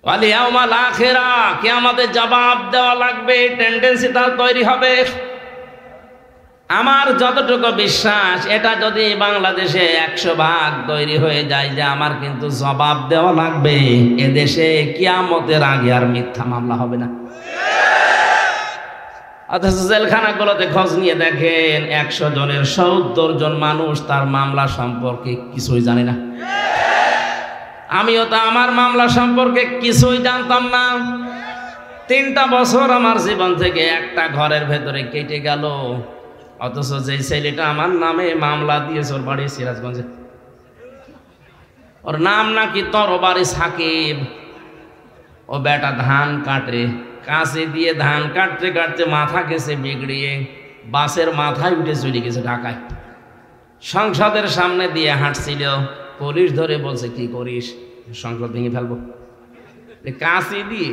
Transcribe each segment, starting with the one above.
ওয়াল ইয়াউমাল আখিরা, কিয়ামতে জবাব দেওয়া লাগবে, টেন্ডেন্সি তার তৈরি হবে। আমার যতটুকু বিশ্বাস, এটা যদি বাংলাদেশে 100% তৈরি হয়ে যায় যে আমার কিন্তু জবাব দেওয়া লাগবে, এদেশে কিয়ামতের আগে আর মিথ্যা মামলা হবে না। অথচ জেলখানাগুলোতে খোঁজ নিয়ে দেখেন 100 জনের 70 জন মানুষ তার মামলা সম্পর্কে কিছুই জানে না। আমিও তো আমার মামলা সম্পর্কে কিছুই জানতাম না। 3টা বছর আমার জীবন থেকে একটা ঘরের ভেতরে কেটে গেল। অথচ যে ছেলেটা আমার নামে মামলা দিয়েছে, ওর বাড়ি সিরাজগঞ্জে, ওর নাম নাকি তরবারি সাকিব। ও বেটা ধান কাটে, কাছে দিয়ে ধান কাটতে কাটতে মাথা গেছে বিগড়িয়ে, বাসের মাথায় উঠে চলে গেছে ঢাকায়। সংসদের সামনে দিয়ে হাঁটছিল, পুলিশ ধরে বলছে কি করিস, সংসদ ভেঙে ফেলবো কাছে দিয়ে।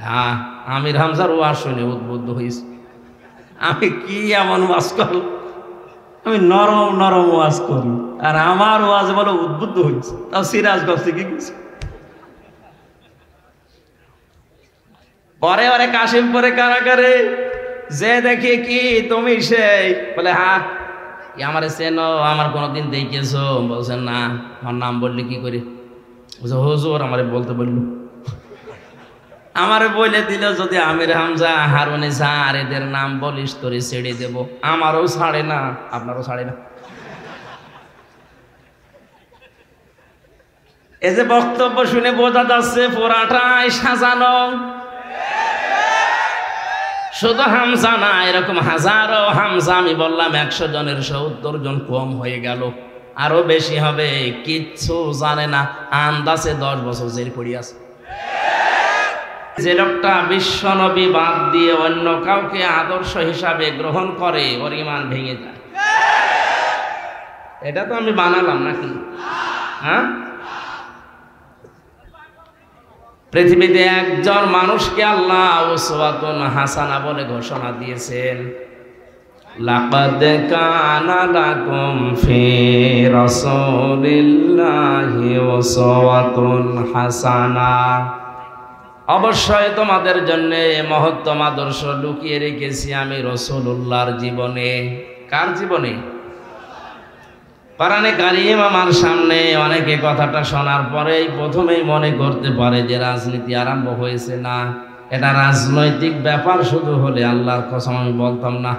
হ্যাঁ, আমির হামজার ওয়াজ শুনে উদ্বুদ্ধ হয়েছে। আমি কি এমন ওয়াজ করল, আমি নরম নরম ওয়াজ করি, আর আমার ওয়াজ বলে উদ্বুদ্ধ হয়েছে। তাও সিরাজগঞ্জ থেকে গেছে। পরে ওরে কাশিমপুরে কারাগারে যে দেখি কি তুমি সেই, বলে হ্যাঁ আমার চেনো, আমার কোনোদিন দেখেছো? বলছেন না। আমার নাম বললি কি করে? বলছে হুজুর আমারে বলতে বললো। আমারে বলে দিল যদি আমির হামজা, হারুন স্যার এদের নাম বলিস তোরে ছেড়ে দেব। আমারও ছাড়ে না, আপনারও ছাড়ে না। এই যে বক্তব্য শুনে বোঝা যাচ্ছে পুরাটাই সাজানো। শুধু হামজা না, এরকম হাজারো হামজা। আমি বললাম 100 জনের 70 জন কম হয়ে গেল, আরো বেশি হবে। কিচ্ছু জানে না, আন্দাজে 10 বছর জেল পড়ে আছে। যে লোকটা বিশ্বনবী বাদ দিয়ে অন্য কাউকে আদর্শ হিসাবে গ্রহণ করে, ওর ঈমান ভেঙে যায়। এটা তো আমি বানালাম নাকি? হ্যাঁ, পৃথিবীতে একজন মানুষকে আল্লাহ উসওয়াতুন হাসানা বলে ঘোষণা দিয়েছেন। লাকাদ কানা লাকুম ফি রাসূলিল্লাহি উসওয়াতুন হাসানা, অবশ্যই তোমাদের জন্য মহত্তম আদর্শ লুকিয়ে রেখেছি আমি রাসূলুল্লাহর জীবনে। কার জীবনে? কোরআনে কারীম আমার সামনে। অনেকে কথাটা শোনার পরেই প্রথমেই মনে করতে পারে যে রাজনীতি আরম্ভ হয়েছে। না, এটা রাজনৈতিক ব্যাপার শুধু হলে আল্লাহর কসম আমি বলতাম না।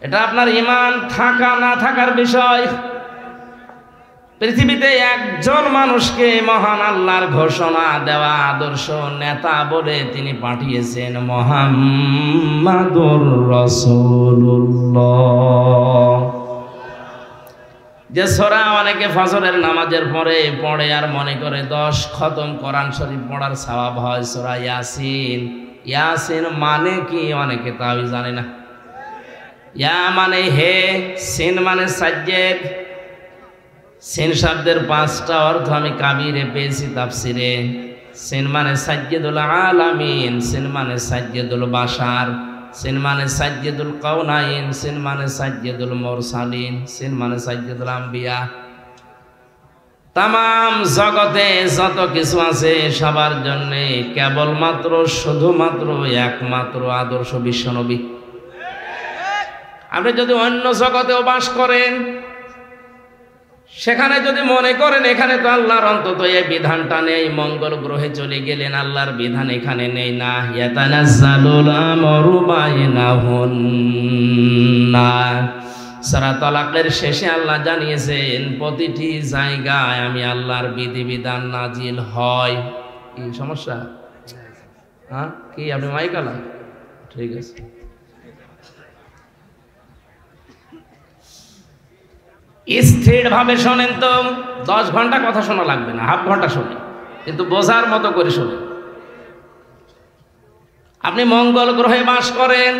এটা আপনার ঈমান থাকা না থাকার বিষয়। পৃথিবীতে একজন মানুষকে মহান আল্লাহর ঘোষণা দেওয়া আদর্শ নেতা বলে তিনি পাঠিয়েছেন, মুহাম্মাদুর রাসূলুল্লাহ। যে সূরা অনেকে ফজরের নামাজের পরে পড়ে আর মনে করে 10 খতম কোরআন শরীফ পড়ার সওয়াব হয়, সূরা ইয়াসিন। ইয়াসিন মানে কি অনেকে তাও জানে না। ইয়া মানে হে, সিন মানে সাজ্জেদ। সিন শব্দের 5টা অর্থ আমি কাবিরে পেয়েছি তাফসিরে। সিন মানে সাজ্জেদুল আলামিন, সিন মানে সাজ্জেদুল বাশার, সিন মানে সাজ্জেদুল কাউনাইন, সিন মানে সাজ্জেদুল মুরসালিন, সিন মানে সাজ্জেদুল আম্বিয়া। তামাম জগতে যত কিছু আছে সবার জন্য কেবলমাত্র শুধুমাত্র একমাত্র আদর্শ বিশ্বনবী। আপনি যদি অন্য জগতেও বাস করেন, সেখানে যদি মনে করেন এখানে তো আল্লাহর অন্তত এই বিধানটা নেই, মঙ্গল গ্রহে চলে গেলেন আল্লাহর বিধান এখানে নেই, না। ইয়াতানাজ্জালুল আমরু বাইনাহুন্না, সূরা তালাকের শেষে আল্লাহ জানিয়েছেন প্রতিটি জায়গায় আমি আল্লাহর বিধিবিধান নাজিল হয়। কি সমস্যা? হ্যাঁ, কি আপনি মাইকালা? ঠিক আছে। স্থির ভাবে শোনেন তো, 10 ঘন্টা কথা শোনা লাগবে না, হাফ ঘন্টা শোনেন, কিন্তু বোঝার মতো করে শোনেন। আপনি মঙ্গল গ্রহে বাস করেন,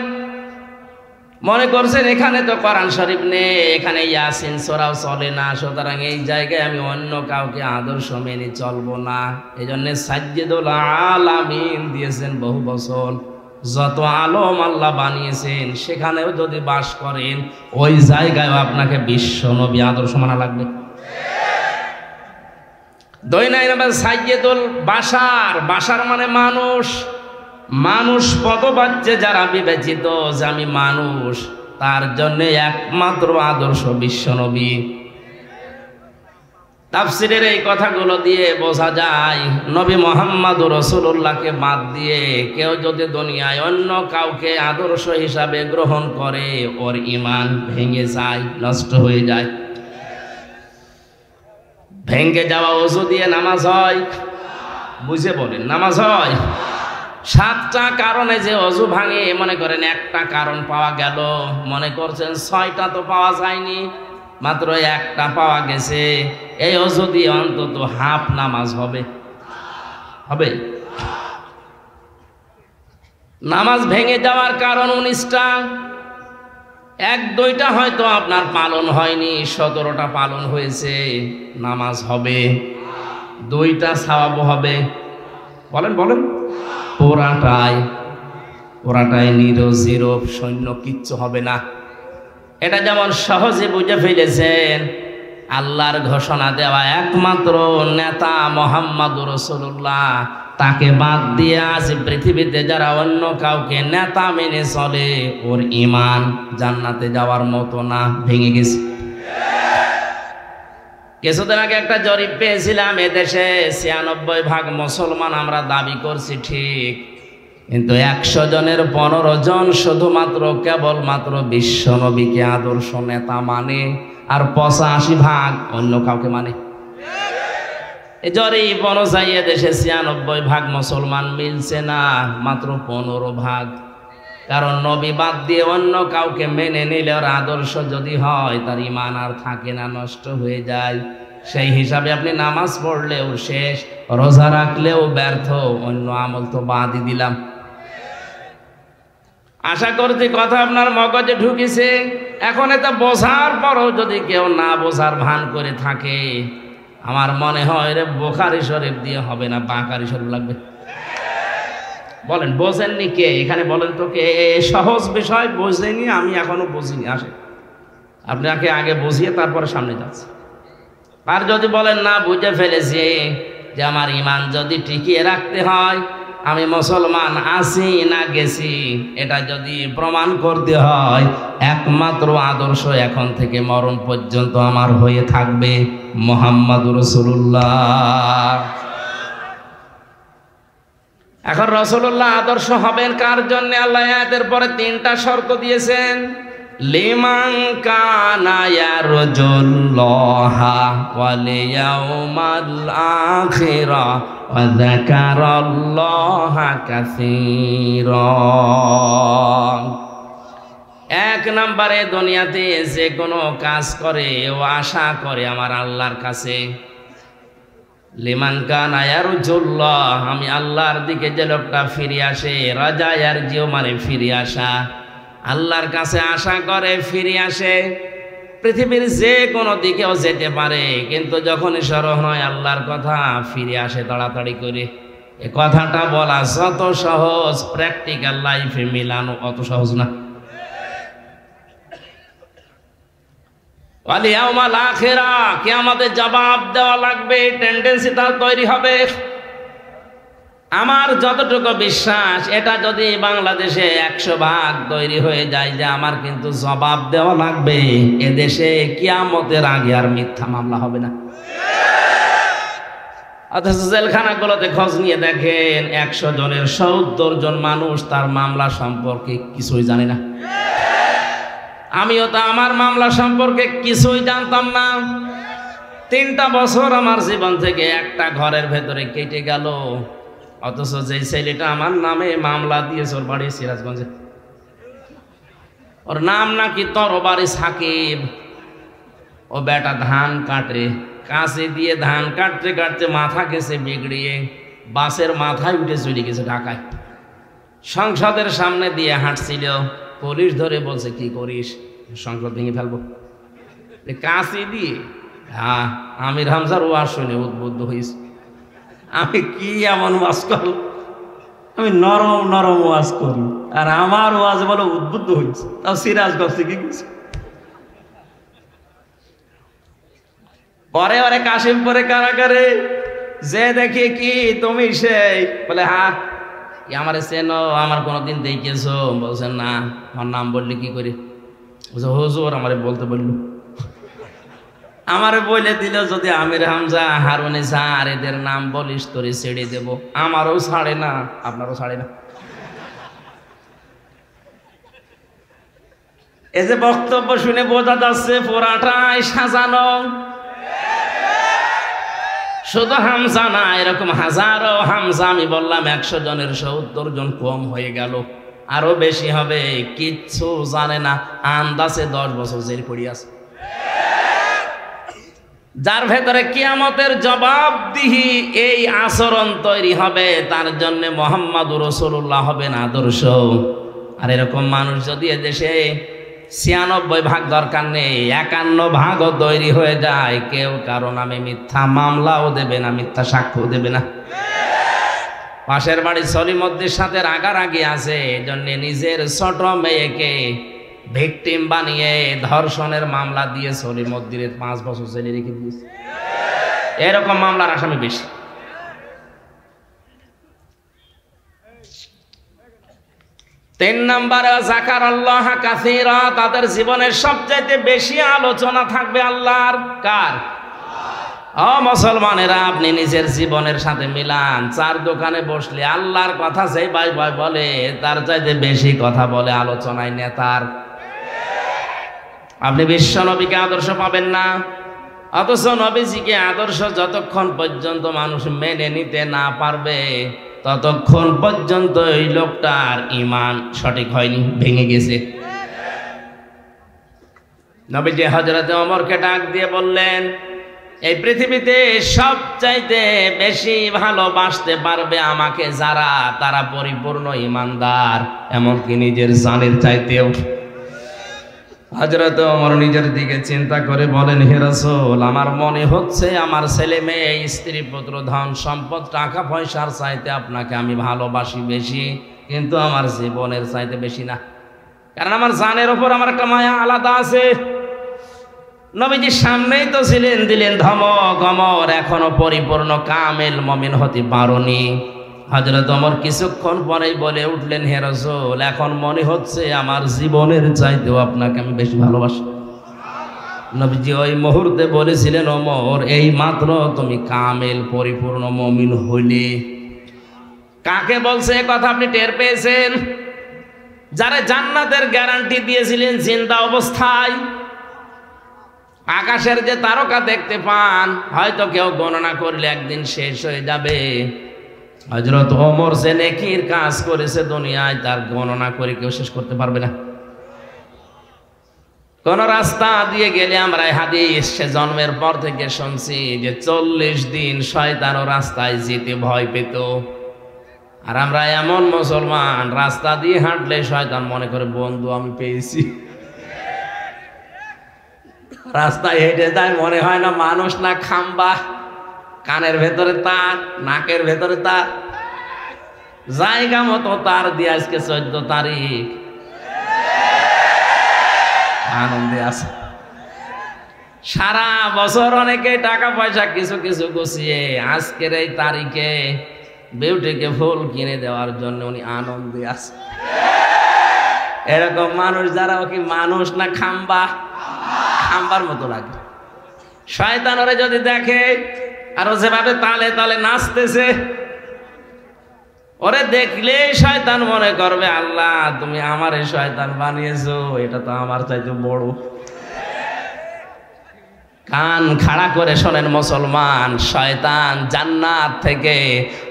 মনে করছেন এখানে তো কোরআন শরীফ নেই, এখানে ইয়াসিন সূরাও চলে না, সুতরাং এই জায়গায় আমি অন্য কাউকে আদর্শ মেনে চলবো না। এই জন্য সাজ্জেদুল আলামিন দিয়েছেন বহু বছর। যত আলম আল্লাহ বানিয়েছেন সেখানেও যদি বাস করেন ওই জায়গায় আপনাকে বিশ্ব নবী আদর্শ মানা লাগবে। দুই নাম্বার সাইয়েদুল বাশার, বাশার মানে মানুষ, মানুষ পদবাচ্যে যারা বিবেচিত যে আমি মানুষ, তার জন্য একমাত্র আদর্শ বিশ্বনবী। তাফসিরের এই কথাগুলো দিয়ে বোঝা যায় নবী মুহাম্মদ রাসূলুল্লাহকে বাদ দিয়ে কেউ যদি দুনিয়ায় অন্য কাউকে আদর্শ হিসাবে গ্রহণ করে ওর ঈমান ভেঙে যায়, নষ্ট হয়ে যায়। ভেঙে যাওয়া ওযু দিয়ে নামাজ হয়? বুঝে বলেন, নামাজ হয়? 7টা কারণে যে ওযু ভাঙে, মনে করেন একটা কারণ পাওয়া গেল, মনে করছেন 6টা তো পাওয়া যায়নি, মাত্র একটা পাওয়া গেছে। এই ওযু দিয়ে অন্তত হাফ নামাজ হবে। হবে? নামাজ ভেঙে যাওয়ার কারণ 19টা, 1-2টা হয়তো আপনার পালন হয়নি, 17টা পালন হয়েছে, নামাজ হবে। 2টা সওয়াব হবে। বলেন বলেন, পুরাটাই জিরো, শূন্য, কিচ্ছু হবে না। এটা যেমন সহজে বুঝে ফেলেছেন, আল্লাহর ঘোষণা দেওয়া একমাত্র নেতা মুহাম্মদুর রাসূলুল্লাহ, তাকে বাদ দিয়ে আজ পৃথিবীতে যারা অন্য কাউকে নেতা মেনে চলে, ওর ঈমান জান্নাতে যাওয়ার মতো না, ভেঙে গেছে। কিছুদিন আগে একটা জরিপ পেয়েছিলাম, এদেশে 96% মুসলমান আমরা দাবি করছি ঠিক, কিন্তু 100 জনের 15 জন শুধুমাত্র কেবলমাত্র বিশ্বনবীকে আদর্শ নেতা মানে, আর 85% অন্য কাউকে মানে। এই জরিপ অনুযায়ী এদেশে 96% মুসলমান মিলছে না, মাত্র 15%। কারণ নবী বাদ দিয়ে অন্য কাউকে মেনে নিলে ওর আদর্শ যদি হয়, তার ঈমান আর থাকে না, নষ্ট হয়ে যায়। সেই হিসাবে আপনি নামাজ পড়লেও শেষ, রোজা রাখলেও ব্যর্থ, অন্য আমল তো বাদই দিলাম। আশা করছি কথা আপনার মগজে ঢুকেছে। এখন এটা বোঝার পরও যদি কেউ না বোঝার ভান করে থাকে, আমার মনে হয় রে বুখারী শরীফ দিয়ে হবে না, বাকারী শরীফ লাগবে। বলেন, বোঝেননি কে এখানে? বলেন তো কে সহজ বিষয় বোঝেনি? আমি এখনো বুঝিনি। আসে আপনাকে আগে বুঝিয়ে তারপরে সামনে যাচ্ছে। আর যদি বলেন না বুঝে ফেলেছি, যে আমার ঈমান যদি টিকিয়ে রাখতে হয়, আমি মুসলমান আছি না গেছি, এটা যদি প্রমাণ করতে হয়, একমাত্র আদর্শ এখন থেকে মরণ পর্যন্ত আমার হয়ে থাকবে মুহাম্মদুর রাসূলুল্লাহ। এখন রাসূলুল্লাহ আদর্শ হবেন কার জন্য? আল্লাহ আয়াতের পরে 3টা শর্ত দিয়েছেন। লিমান কানা ইয়ারজুল্লাহা ওয়াল ইয়াউমাল আখিরা ওয়া যাকারাল্লাহা কাসীরা। 1 নম্বরে দুনিয়াতে যে কোনো কাজ করে ও আশা করে আমার আল্লাহর কাছে। লিমান কানা ইয়ারজুল্লাহ, আমি আল্লাহর দিকে যে লোকটা ফিরে আসে, রাজা ইয়ারজিউ মানে ফিরে আসা, আল্লাহর কাছে আশা করে ফিরে আসে। পৃথিবীর যে কোনো দিকেও যেতে পারে, কিন্তু যখনই স্মরণ হয় আল্লাহর কথা, ফিরে আসে তাড়াতাড়ি করে। এ কথাটা বলা যত সহজ, প্র্যাকটিক্যাল লাইফে মিলানো অত সহজ না। ওয়াল ইয়াউমাল আখিরা, কিয়ামতে জবাব দেওয়া লাগবে, টেন্ডেন্সি তার তৈরি হবে। আমার যতটুকু বিশ্বাস, এটা যদি বাংলাদেশে 100% তৈরি হয়ে যায় যে আমার কিন্তু জবাব দেওয়া লাগবে, এদেশে কিয়ামতের আগে আর মিথ্যা মামলা হবে না। অথচ জেলখানাগুলোতে খোঁজ নিয়ে দেখেন, 100 জনের 70 জন মানুষ তার মামলা সম্পর্কে কিছুই জানে না। আমিও তো আমার মামলা সম্পর্কে কিছুই জানতাম না। 3টা বছর আমার জীবন থেকে একটা ঘরের ভেতরে কেটে গেল। অথচ যে ছেলেটা আমার নামে মামলা দিয়েছে, ওর বাড়ি সিরাজগঞ্জে, ওর নাম নাকি তরবারি সাকিব। ও বেটা ধান কাটে, কাছে দিয়ে ধান কাটতে কাটতে মাথা গেছে বিগড়িয়ে, বাসের মাথায় উঠে চলে গেছে ঢাকায়। সংসদের সামনে দিয়ে হাঁটছিল, পুলিশ ধরে বলছে কি করিস, সংসদ ভেঙে ফেলবো। কাছে দিয়ে হ্যাঁ, আমির হামজার ওয়াজ শুনে উদ্বুদ্ধ হয়েছে। আমি কি এমন ওয়াজ করলাম? আমি নরম নরম ওয়াজ করি, আর আমার ওয়াজ বলো উদ্বুদ্ধ হয়েছে। তাও সিরাজগঞ্জ থেকে গেছে। পরে ওরে কাশিমপুরে কারাগারে যে দেখি কি তুমি সেই, বলে হ্যাঁ আমার চেনো, আমার কোনোদিন দেখেছো? বলছেন না। আমার নাম বললি কি করে? বলছে হুজুর আমারে বলতে বললো। আমারে বলে দিল যদি আমির হামজা, হারুন ইসা আর এদের নাম বলিস তোরে ছেড়ে দেব। আমারও ছাড়ে না, আপনারও ছাড়ে না। এই যে বক্তব্য শুনে বোঝা যাচ্ছে পুরাটাই সাজানো। শুধু হামজা না, এরকম হাজারো হামজা। আমি বললাম 100 জনের 70 জন কম হয়ে গেল, আরো বেশি হবে। কিচ্ছু জানে না, আন্দাজে 10 বছর জেল পড়ে আছে। যার ভেতরে কিয়ামতের জবাবদিহি এই আচরণ তৈরি হবে, তার জন্য মুহাম্মদুর রাসূলুল্লাহ হবেন আদর্শ। আর এরকম মানুষ যদি এদেশে 96 ভাগ দরকার নেই, 51 ভাগও তৈরি হয়ে যায়, কেউ কারো নামে মিথ্যা মামলাও দেবে না, মিথ্যা সাক্ষ্য দেবে না। পাশের বাড়ি সলিমদ্দির সাথে রাগারাগি আছে, এজন্য নিজের ছোট মেয়েকে ভিকটিম বানিয়ে ধর্ষণের মামলা দিয়ে সলিমদ্দিরে 5 বছর জেলে রেখে দিয়েছে। এরকম মামলার আসামি বেশি। তিন নম্বরে যাকারাল্লাহ কাসীরা, তাদের জীবনের সবচাইতে বেশি আলোচনা থাকবে আল্লাহর। কার? ও মুসলমানেরা, আপনি নিজের জীবনের সাথে মিলান। 4 দোকানে বসলে আল্লাহর কথা যেই ভাই ভাই বলে, তার চাইতে বেশি কথা বলে আলোচনায় নেতার। আপনি বিশ্ব নবীকে আদর্শ পাবেন না, অথচ নবীজিকে আদর্শ যতক্ষণ পর্যন্ত মানুষ মেনে নিতে না পারবে, ততক্ষণ পর্যন্ত এই লোকটার ঈমান সঠিক হয়নি, ভেঙে গেছে। নবীজি হযরত ওমরকে ডাক দিয়ে বললেন, এই পৃথিবীতে সবচাইতে বেশি ভালোবাসতে পারবে আমাকে যারা, তারা পরিপূর্ণ ঈমানদার, এমনকি নিজের জানের চাইতেও। হযরত ওমর নিজের দিকে চিন্তা করে বলেন, হে রাসূল, আমার মনে হচ্ছে আমার ছেলে মেয়ে, স্ত্রী পুত্র, ধন সম্পদ, টাকা পয়সার চাইতে আপনাকে আমি ভালোবাসি বেশি, কিন্তু আমার জীবনের চাইতে বেশি না। কারণ আমার জানের ওপর আমার একটা মায়া আলাদা আছে। নবীজির সামনেই তো ছিলেন, দিলেন ধমক, ওমর এখনো পরিপূর্ণ কামেল মুমিন হতে পারোনি। হযরত ওমর কিছুক্ষণ পরেই বলে উঠলেন, হে রাসূল, এখন মনে হচ্ছে আমার জীবনের চাইতেও আপনাকে আমি বেশি ভালোবাসি। নবীজি ওই মুহূর্তে বলেছিলেন, ওমর এই মাত্র তুমি কামেল পরিপূর্ণ মুমিন হইলে। কাকে বলছে এই কথা আপনি টের পেয়েছেন? যারা জান্নাতের গ্যারান্টি দিয়েছিলেন জিন্দা অবস্থায়। আকাশের যে তারকা দেখতে পান, হয়তো কেউ গণনা করলে একদিন শেষ হয়ে যাবে। হযরত ওমর যে নেকির কাজ করেছে দুনিয়ায়, তার গণনা করে কেউ শেষ করতে পারবে না। কোন রাস্তা দিয়ে গেলে আমরা এই হাদিস সে জন্মের পর থেকে শুনছি যে 40 দিন শয়তানও রাস্তায় যেতে ভয় পেত। আর আমরা এমন মুসলমান, রাস্তা দিয়ে হাঁটলে শয়তান মনে করে বন্ধু আমি পেয়েছি। রাস্তায় হেঁটে যায়, মনে হয় না মানুষ না খাম্বা, কানের ভেতরে তার, নাকের ভেতরে তার, জায়গা মতো তার দিয়ে আজকে 14 তারিখ আনন্দে আছে। সারা বছর অনেকে টাকা পয়সা কিছু কিছু গুছিয়ে আজকের এই তারিখে বিউটিকে ফুল কিনে দেওয়ার জন্য উনি আনন্দে আছে। এরকম মানুষ যারা, কি মানুষ না খাম্বা, খাম্বার মতো লাগে। শয়তান ওরে যদি দেখে আর ও যেভাবে তালে তালে নাচতেছে, ওরে দেখলে শয়তান মনে করবে আল্লাহ তুমি আমারে শয়তান বানিয়েছো, এটা তো আমার চাইতে বড়। কান খাড়া করে শোনেন মুসলমান, শয়তান জান্নাত থেকে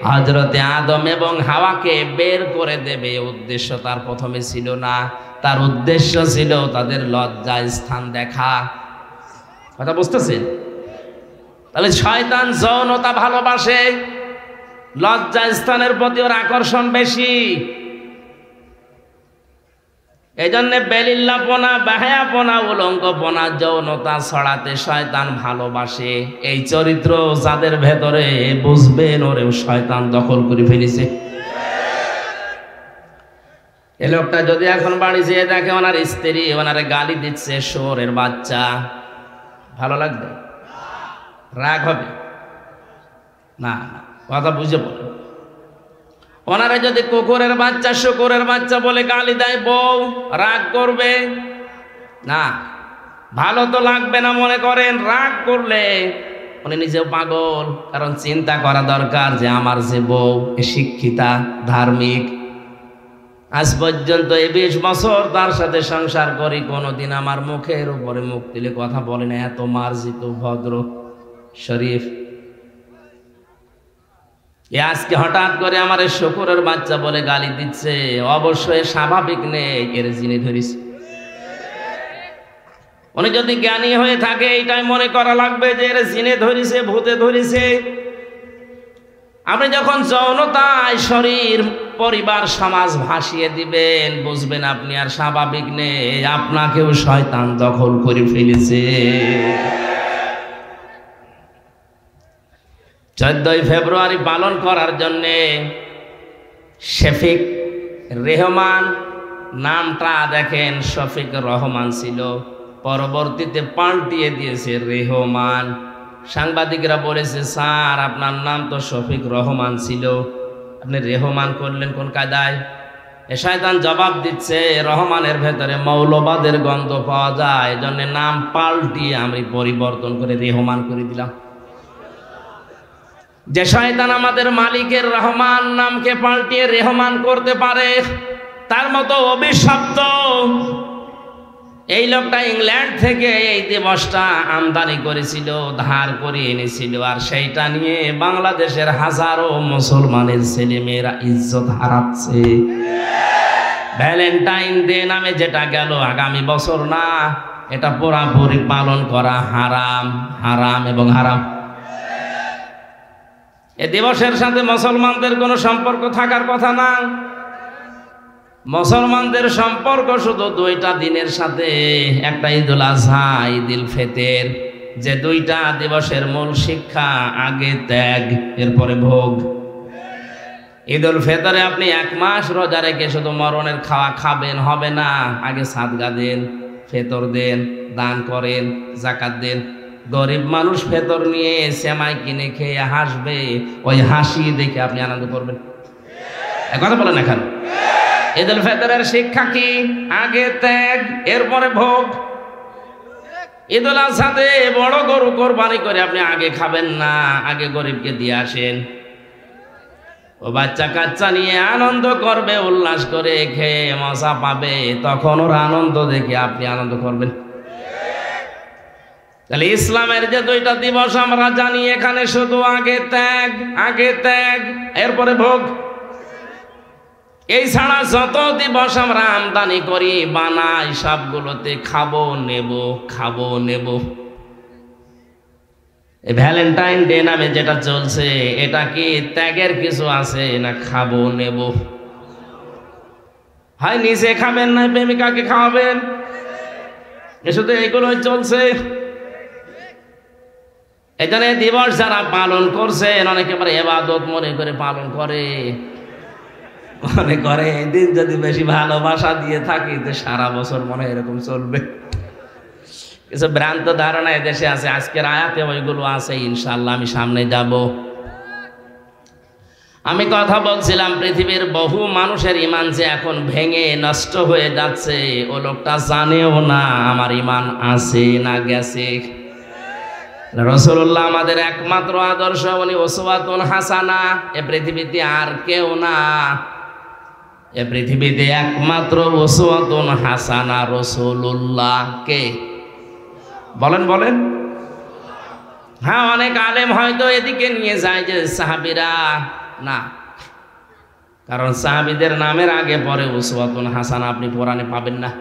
হযরতে আদম এবং হাওয়াকে বের করে দেবে, উদ্দেশ্য তার প্রথমে ছিল না। তার উদ্দেশ্য ছিল তাদের লজ্জা স্থান দেখা। কথা বুঝতেছেন? তাহলে শয়তান যৌনতা ভালোবাসে, লজ্জা স্থানের প্রতি ওর আকর্ষণ বেশি। এই জন্য বেলিল্লাপনা, বাহায়াপনা, উলঙ্গপনা, যৌনতা ছড়াতে শয়তান ভালোবাসে। এই চরিত্র যাদের ভেতরে, বুঝবেন ওরেও শয়তান দখল করে ফেলেছে। এই লোকটা যদি এখন বাড়ি যেয়ে দেখে ওনার স্ত্রী ওনারে গালি দিচ্ছে, শোরের বাচ্চা, ভালো লাগবে? রাগ হবে। না না, কথা বুঝে বলেন। ওনারা যদি কুকুরের বাচ্চা শুকুরের বাচ্চা বলে গালি দেয়, বউ রাগ করবে না? ভালো তো লাগবে না মনে করেন, রাগ করলে উনি নিজেও পাগল। কারণ চিন্তা করা দরকার যে আমার যে বউ শিক্ষিতা, ধার্মিক, আজ পর্যন্ত এই 20 বছর তার সাথে সংসার করি, কোনোদিন আমার মুখের উপরে মুখ তুলে কথা বলে না, এত মার্জিত, ভদ্র, শরীফ। আজকে হঠাৎ করে আমার শুকুরের বাচ্চা বলে গালি দিচ্ছে, অবশ্যই স্বাভাবিক নেই, এর জিনে ধরিস। উনি যদি জ্ঞানী হয়ে থাকে এইটাই মনে করা লাগবে যে এর জিনে ধরিছে, ভূতে ধরিছে। আপনি যখন যৌনতায় শরীর, পরিবার, সমাজ ভাসিয়ে দিবেন, বুঝবেন আপনি আর স্বাভাবিক নেই, আপনাকেও শয়তান দখল করে ফেলেছে। 14ই ফেব্রুয়ারি পালন করার জন্যে শফিক রেহমান নামটা দেখেন, শফিক রহমান ছিল, পরবর্তীতে পাল্টিয়ে দিয়েছে রেহমান। সাংবাদিকরা বলেছে, স্যার আপনার নাম তো শফিক রহমান ছিল, আপনি রেহমান করলেন কোন কায়দায়? এ শয়তান জবাব দিচ্ছে, রহমানের ভেতরে মৌলবাদের গন্ধ পাওয়া যায়, এজন্য নাম পাল্টিয়ে আমি পরিবর্তন করে রেহমান করে দিলাম। যে শয়তান আমাদের মালিকের রহমান নামকে পাল্টিয়ে রেহমান করতে পারে, তার মতো অভিশপ্ত এই লোকটা ইংল্যান্ড থেকে এই দিবসটা আমদানি করেছিল, ধার করে এনেছিল, আর সেইটা নিয়ে বাংলাদেশের হাজারো মুসলমানের ছেলেমেয়েরা ইজ্জত হারাচ্ছে। ভ্যালেন্টাইন ডে নামে যেটা গেল আগামী বছর না, এটা পুরাপুরি পালন করা হারাম, হারাম এবং হারাম। এ দিবসের সাথে মুসলমানদের কোনো সম্পর্ক থাকার কথা না। মুসলমানদের সম্পর্ক শুধু 2টা দিনের সাথে, একটা ঈদুল আজহা, ঈদুল ফিতর, যে 2টা দিবসের মূল শিক্ষা, আগে ত্যাগ এরপরে ভোগ। ঈদুল ফিতরে আপনি 1 মাস রোজা রেখে শুধু মরণের খাওয়া খাবেন হবে না, আগে সাদকা দেন, ফিতর দেন, দান করেন, যাকাত দেন। গরিব মানুষ ফিতর নিয়ে সেমাই কিনে খেয়ে হাসবে, ওই হাসি দেখে আপনি আনন্দ করবেন। কথা বলেন এখন। ঈদুল ফিতরের শিক্ষা কি? আগে ত্যাগ এরপরে ভোগ। ঈদুল আজহাতে বড় গরু কোরবানি করে আপনি আগে খাবেন না, আগে গরিবকে দিয়ে আসেন। ও বাচ্চা কাচ্চা নিয়ে আনন্দ করবে, উল্লাস করে খেয়ে মজা পাবে, তখন ওর আনন্দ দেখে আপনি আনন্দ করবেন। তাহলে ইসলামের যে 2টা দিবস আমরা জানি, এখানে শুধু আগে ত্যাগ, আগে ত্যাগ এরপরে ভোগ। এই ছাড়া যত দিবস আমরা আমদানি করি, বানাই, সবগুলোতে খাবো নেব, খাবো নেব। এই ভ্যালেন্টাইন ডে নামে যেটা চলছে, এটা কি ত্যাগের কিছু আছে না খাবো নেব? হয় নিজে খাবেন না প্রেমিকাকে খাওয়াবেন, শুধু এইগুলোই চলছে। এখানে দিবস যারা পালন করছেন, অনেকে ইবাদত মনে করে পালন করে, মনে করে এই দিন যদি বেশি ভালোবাসা দিয়ে থাকি তো সারা বছর মনে এরকম চলবে। কিছু ভ্রান্ত ধারণা এদেশে আছে, আজকের আয়াতে ওইগুলো আছে, ইনশাআল্লাহ আমি সামনে যাব। আমি কথা বলছিলাম, পৃথিবীর বহু মানুষের ইমান যে এখন ভেঙে নষ্ট হয়ে যাচ্ছে, ও লোকটা জানেও না আমার ইমান আছে না গেছে। রাসূলুল্লাহ আমাদের একমাত্র আদর্শ, উনি উসওয়াতুন হাসানা, এ পৃথিবীতে আর কেউ না। এ পৃথিবীতে একমাত্র উসওয়াতুন হাসানা রাসূলুল্লাহ। কে বলেন? বলেন। হ্যাঁ, অনেক আলেম হয়তো এদিকে নিয়ে যায় যে সাহাবীরা না, কারণ সাহাবীদের নামের আগে পরে উসওয়াতুন হাসানা আপনি কোরআনে পাবেন না।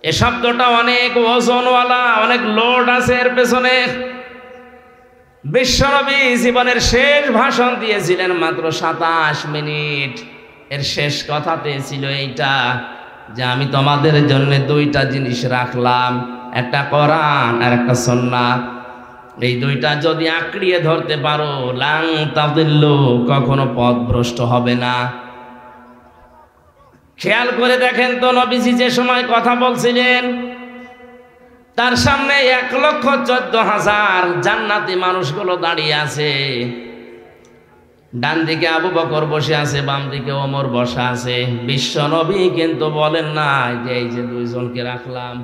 এ শব্দটা অনেক ওজনওয়ালা, অনেক লোড আছে এর পেছনে। বিশ্বনবী জীবনের শেষ ভাষণ দিয়েছিলেন মাত্র 27 মিনিট। এর শেষ কথাতে ছিল এইটা যে আমি তোমাদের জন্য 2টা জিনিস রাখলাম, একটা কোরআন আর একটা সুন্নাহ। এই 2টা যদি আঁকড়িয়ে ধরতে পারো, লাং তাদিল্লু, কখনো পথভ্রষ্ট হবে না। খেয়াল করে দেখেন তো, নবীজি যে সময় কথা বলছিলেন, তার সামনে 1,14,000 জান্নাতি মানুষগুলো দাঁড়িয়ে আছে। ডান দিকে আবু বকর বসে আছে, বাম দিকে ওমর বসা আছে। বিশ্ব নবী কিন্তু বলেন না যে এই যে দুইজনকে রাখলাম,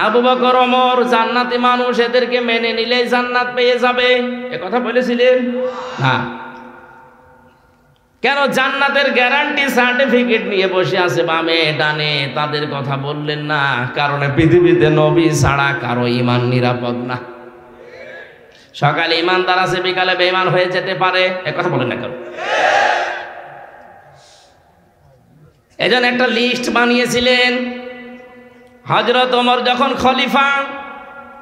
আবু বকর ওমর জান্নাতি মানুষ, এদেরকে মেনে নিলেই জান্নাত পেয়ে যাবে, এ কথা বলেছিলেন না। কেন জান্নাতের গ্যারান্টি সার্টিফিকেট নিয়ে বসে আছে বামে ডানে, তাদের কথা বললেন না? কারণ পৃথিবীতে নবী ছাড়া কারো ঈমান নিরাপদ না। সকালে ঈমানদার আছে, বিকালে বেঈমান হয়ে যেতে পারে, এ কথা বলেন না কেন? এজন্য একটা লিস্ট বানিয়েছিলেন হযরত ওমর যখন খলিফা।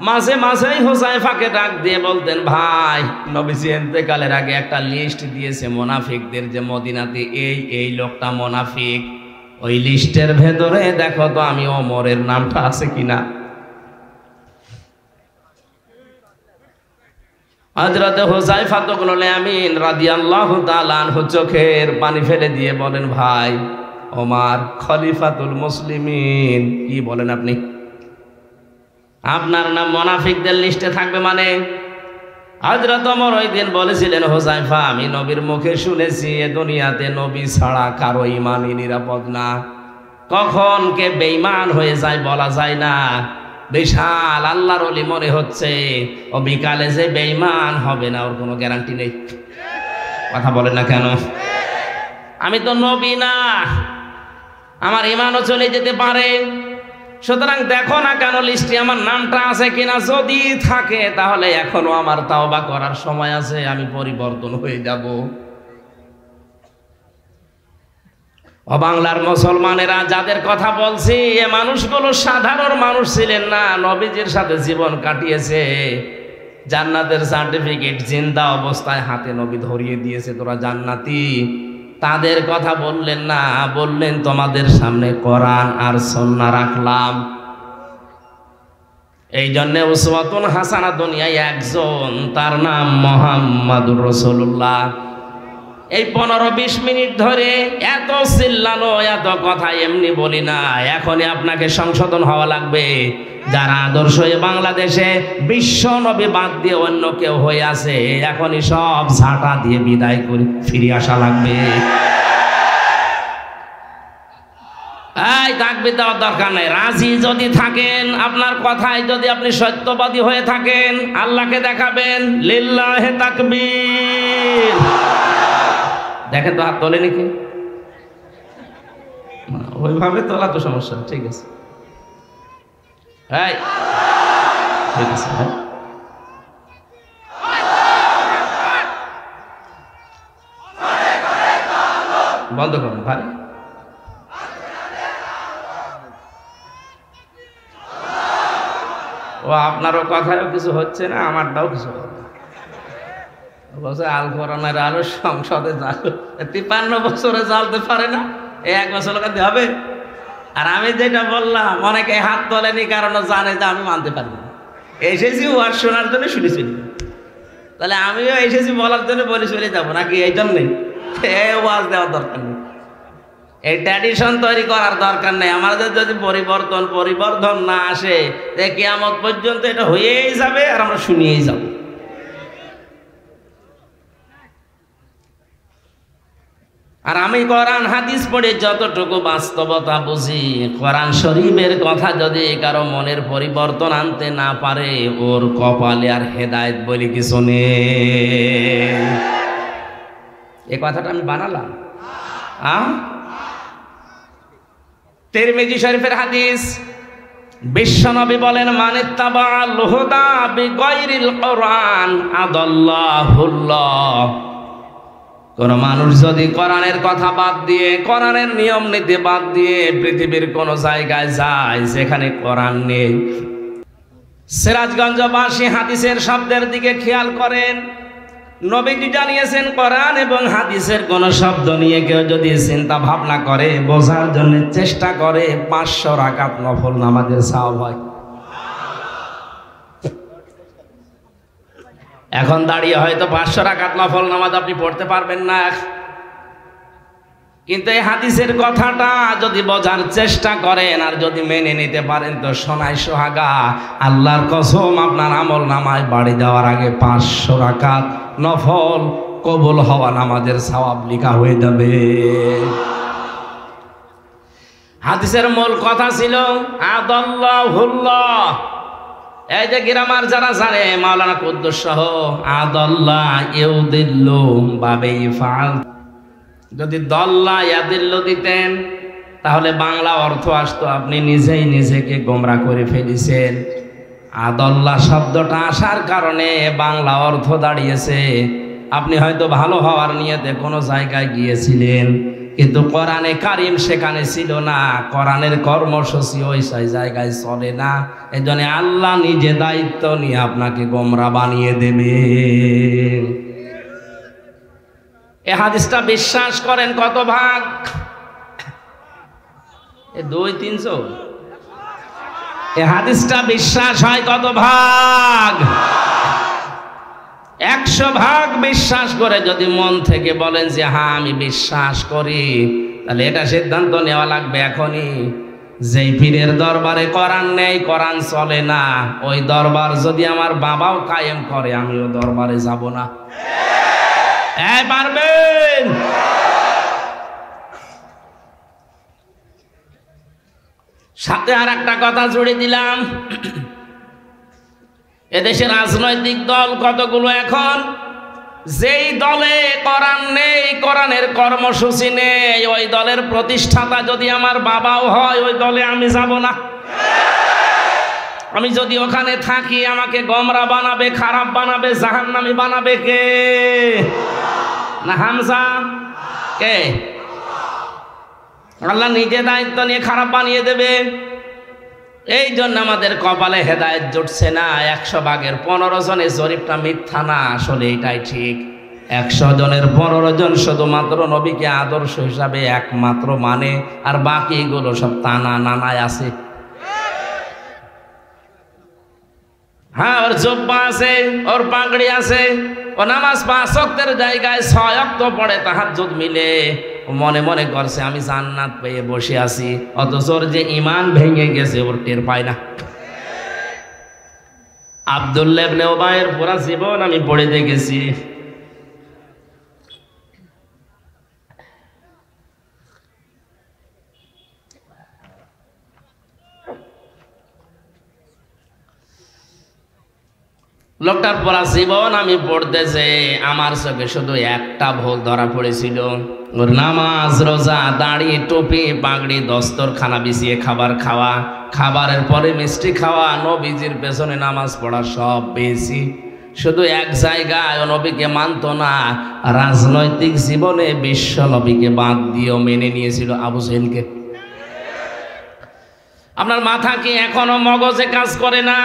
মাঝে মাঝেই হুযায়ফাকে ডাক দিয়ে বলতেন, ভাই নবীজি ইন্তেকালের আগে একটা লিস্ট দিয়েছে মুনাফিকদের, যে মদিনাতে এই এই লোকটা মুনাফিক, ওই লিস্টের ভেতরে দেখো তো আমি ওমরের নামটা আছে কিনা। হযরত হুযায়ফা ইবনুল ইয়ামিন রাদিয়াল্লাহু তাআলা আনহু চোখের পানি ফেলে দিয়ে বলেন, ভাই ওমর খলিফাতুল মুসলিমিন, কি বলেন আপনি? আপনার নাম মুনাফিকদের লিস্টে থাকবে মানে? হযরত ওমর ওই দিন বলেছিলেন, হুযায়ফা আমি নবীর মুখে শুনেছি এ দুনিয়াতে নবী ছাড়া কারো ঈমানই নিরাপদ না, কখন কে বেঈমান হয়ে যায় বলা যায় না। বিশাল আল্লাহর ওলি মনে হচ্ছে, ও বিকালে যে বেঈমান হবে না ওর কোনো গ্যারান্টি নেই। কথা বলেন না কেন? আমি তো নবী না, আমার ঈমানও চলে যেতে পারে। সুতরাং দেখো না কেন লিস্টে আমার নামটা আছে কিনা, যদি থাকে তাহলে এখনো আমার তাওবা করার সময় আছে, আমি পরিবর্তন হয়ে যাব। ও বাংলার মুসলমানেরা যাদের কথা বলছি, এ মানুষগুলো সাধারণ মানুষ ছিলেন না, নবীজির সাথে জীবন কাটিয়েছে, জান্নাতের সার্টিফিকেট জিন্দা অবস্থায় হাতে নবী ধরিয়ে দিয়েছে, তোরা জান্নাতি। তাদের কথা বললেন না, বললেন তোমাদের সামনে কোরআন আর সুন্নাহ রাখলাম। এই জন্য উসওয়াতুন হাসানা দুনিয়ায় একজন, তার নাম মুহাম্মাদুর রাসূলুল্লাহ। এই 15-20 মিনিট ধরে এত চিল্লানো, এত কথা এমনি বলি না, এখনই আপনাকে সংশোধন হওয়া লাগবে। যারা আদর্শ বাংলাদেশে বিশ্ব নবী বাদ দিয়ে অন্য কেউ হয়ে আছে, এখনই সব ঝাঁটা দিয়ে বিদায় করে ফিরে আসা লাগবে। এই তাকবীর দেওয়ার দরকার নাই। রাজি যদি থাকেন, আপনার কথায় যদি আপনি সত্যবাদী হয়ে থাকেন, আল্লাহকে দেখাবেন। লিল্লাহে তাকবীর। দেখেন তো হাত তোলে নাকি? ওইভাবে তোলা তো সমস্যা, ঠিক আছে। ঠিক আছে, বন্ধ করুন ভাই। ও আপনারও কথায়ও কিছু হচ্ছে না, আমারটাও কিছু হবে না। বছর আল কোরআনের আলো সংসদে জাল 53 বছরে জ্বালতে পারে না, এই 1 বছর কাছে হবে। আর আমি যেটা বললাম, অনেকে হাত তোলেনি কারণ জানে যে আমি মানতে পারবো না। এসেছি ওয়াজ শোনার জন্য শুনেছি, তাহলে আমিও এসেছি বলার জন্য বলে চলে যাবো নাকি? এই জন্যই ওয়াজ দেওয়ার দরকার নেই, এই ট্র্যাডিশন তৈরি করার দরকার নেই। আমাদের যদি পরিবর্তন না আসে, কিয়ামত পর্যন্ত এটা হয়েই যাবে আর আমরা শুনিয়েই যাব। আর আমি কোরআন হাদিস পড়ে যতটুকু বাস্তবতা বুঝি, কোরআন শরীফের কথা যদি কারো মনের পরিবর্তন আনতে না পারে, ওর কপালে আর হেদায়েত বলে কিছু নেই। এই কথাটা আমি বানালাম। তিরমিজি শরীফের হাদিস, বিশ্বনবী বলেন, মানিত্তাবা'আল হুদা বিগাইরিল কোরআন আদাল্লাহুল্লাহ। কোন মানুষ যদি কোরআনের কথা বাদ দিয়ে, কোরআনের নিয়ম নীতি বাদ দিয়ে পৃথিবীর কোন জায়গায় যায় যেখানে কোরআন নেই, সিরাজগঞ্জবাসী হাদিসের শব্দের দিকে খেয়াল করেন। নবীজি জানিয়েছেন, কোরআন এবং হাদিসের কোন শব্দ নিয়ে কেউ যদি চিন্তা ভাবনা করে, বোঝার জন্য চেষ্টা করে, 500 রাকাত নফল নামাজের সওয়াব হয়। এখন দাঁড়িয়ে হয়তো 500 রাকাত নফল নামাজ আপনি পড়তে পারবেন না, কিন্তু এই হাদিসের কথাটা যদি বোঝার চেষ্টা করেন আর যদি মেনে নিতে পারেন, তো সোনায় সোহাগা, আল্লাহর কসম আপনার আমল নামায় বাড়ি যাওয়ার আগে 500 রাকাত নফল কবুল হওয়া নামাজের সওয়াব লেখা হয়ে যাবে। হাদিসের মূল কথা ছিল আদাল্লাহুল্লাহ। এই যে গ্রামার যারা জানে মাওলানা কুদ্দুস সহ আদাল্লাহ ইউদিল্লু বাবে ইফআল, যদি দল্লা ইয়াদিল্লু দিতেন তাহলে বাংলা অর্থ আসতো আপনি নিজেই নিজেকে গোমরা করে ফেলেছেন। আদাল্লাহ শব্দটা আসার কারণে বাংলা অর্থ দাঁড়িয়েছে আপনি হয়তো ভালো হওয়ার নিয়তে কোনো জায়গায় গিয়েছিলেন, কিন্তু কোরআনে কারিম সেখানে ছিল না, কোরআনের কর্মসূচি ওই জায়গায় চলে না। এই জন্য আল্লাহ নিজে দায়িত্ব নিয়ে আপনাকে গোমরা বানিয়ে দেবে। এই হাদিসটা বিশ্বাস করেন কত ভাগ? 200-300। এই হাদিসটা বিশ্বাস হয় কত ভাগ? 100 ভাগ বিশ্বাস করে যদি মন থেকে বলেন যে হ্যাঁ আমি বিশ্বাস করি, তাহলে এটা সিদ্ধান্ত নেওয়া লাগবে এখনই, যেই পীরের দরবারে কোরআন নেই, কোরআন চলে না, ওই দরবার যদি আমার বাবাও কায়েম করে আমিও দরবারে যাব না। পারবেন? সাথে আর একটা কথা জুড়ে দিলাম, এদেশে রাজনৈতিক দল কতগুলো এখন, যেই দলে কোরআন নেই, কোরআনের কর্মসূচি নেই, ওই দলের প্রতিষ্ঠাতা যদি আমার বাবাও হয় ওই দলে আমি যাব না। আমি যদি ওখানে থাকি আমাকে গোমরা বানাবে, খারাপ বানাবে, জাহান্নামী বানাবে কে? না হামজা? কে? আল্লাহ নিজে দায়িত্ব নিয়ে খারাপ বানিয়ে দেবে। এই জন্য আমাদের কপালে হেদায়েত জুটছে না। 100 ভাগের 15 জনের জরিপটা মিথ্যা না, আসলে এটাই ঠিক। 100 জনের 15 জন শুধুমাত্র নবীকে আদর্শ হিসাবে একমাত্র মানে, আর বাকিগুলো সব টানা নানায় আছে। হ্যাঁ, ওর জুব্বা আছে, ওর পাগড়ি আছে, ও নামাজ 5 ওয়াক্তের জায়গায় 6 ওয়াক্ত পড়ে, তাহাজ্জুদ মিলে মনে মনে করছে আমি জান্নাত পেয়ে বসে আছি, অথচ ওর যে ঈমান ভেঙে গেছে ওর টের পায় না। আব্দুল্লাহ ইবনে উবাইয়ের পুরা জীবন আমি পড়ে দেখেছি। লোকটার পুরা জীবন আমি পড়তেছে, আমার চোখে শুধু একটা ভুল ধরা পড়েছিল, ওর নামাজ, রোজা, দাড়ি, টুপি, পাগড়ি, দস্তরখানা বিছিয়ে খাবার খাওয়া, খাবারের পরে মিষ্টি খাওয়া, নবীজির পেছনে নামাজ পড়া, সব পেয়েছি। শুধু এক জায়গায় ও নবীকে মানত না, রাজনৈতিক জীবনে বিশ্ব নবীকে বাদ দিয়েও মেনে নিয়েছিল আবু জেহেলকে। আপনার মাথা কি এখনো মগজে কাজ করে না?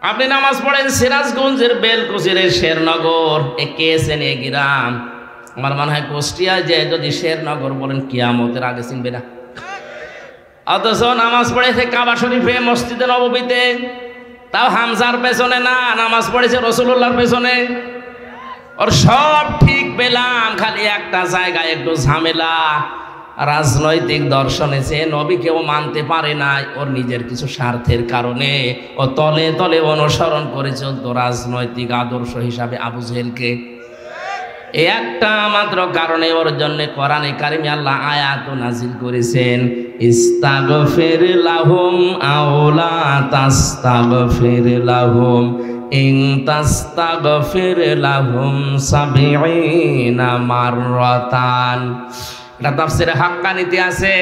আপনি নামাজ পড়েন সিরাজগঞ্জের বেলকুচির শেরনগর, কেছেন এ গ্রাম, আমার মনে হয় কুষ্টিয়ায় যে যদি শেরনগর বলেন কিয়ামতের আগে চিনবে না। অথচ নামাজ পড়েছে কাবা শরীফে, মসজিদে নববীতে, তাও হামজার পেছনে না, নামাজ পড়েছে রাসূলুল্লাহর পেছনে। ওর সব ঠিক পেলাম, খালি একটা জায়গায় একটু ঝামেলা, রাজনৈতিক দর্শনে সে নবীকেও মানতে পারে না, ওর নিজের কিছু স্বার্থের কারণে ও তলে তলে অনুসরণ করে চলতো রাজনৈতিক আদর্শ হিসাবে আবু জেহেলকে। এই একটা মাত্র কারণে ওর জন্য কোরআনে কারিমে আল্লাহ আয়াত নাজিল করেছেন, ইস্তাগফির লাহুম আও লা তাস্তাগফির লাহুম ইন তাস্তাগফির লাহুম ৭০ মাররাতান। এটা তাফসিরে হাক্কানিতে আছে,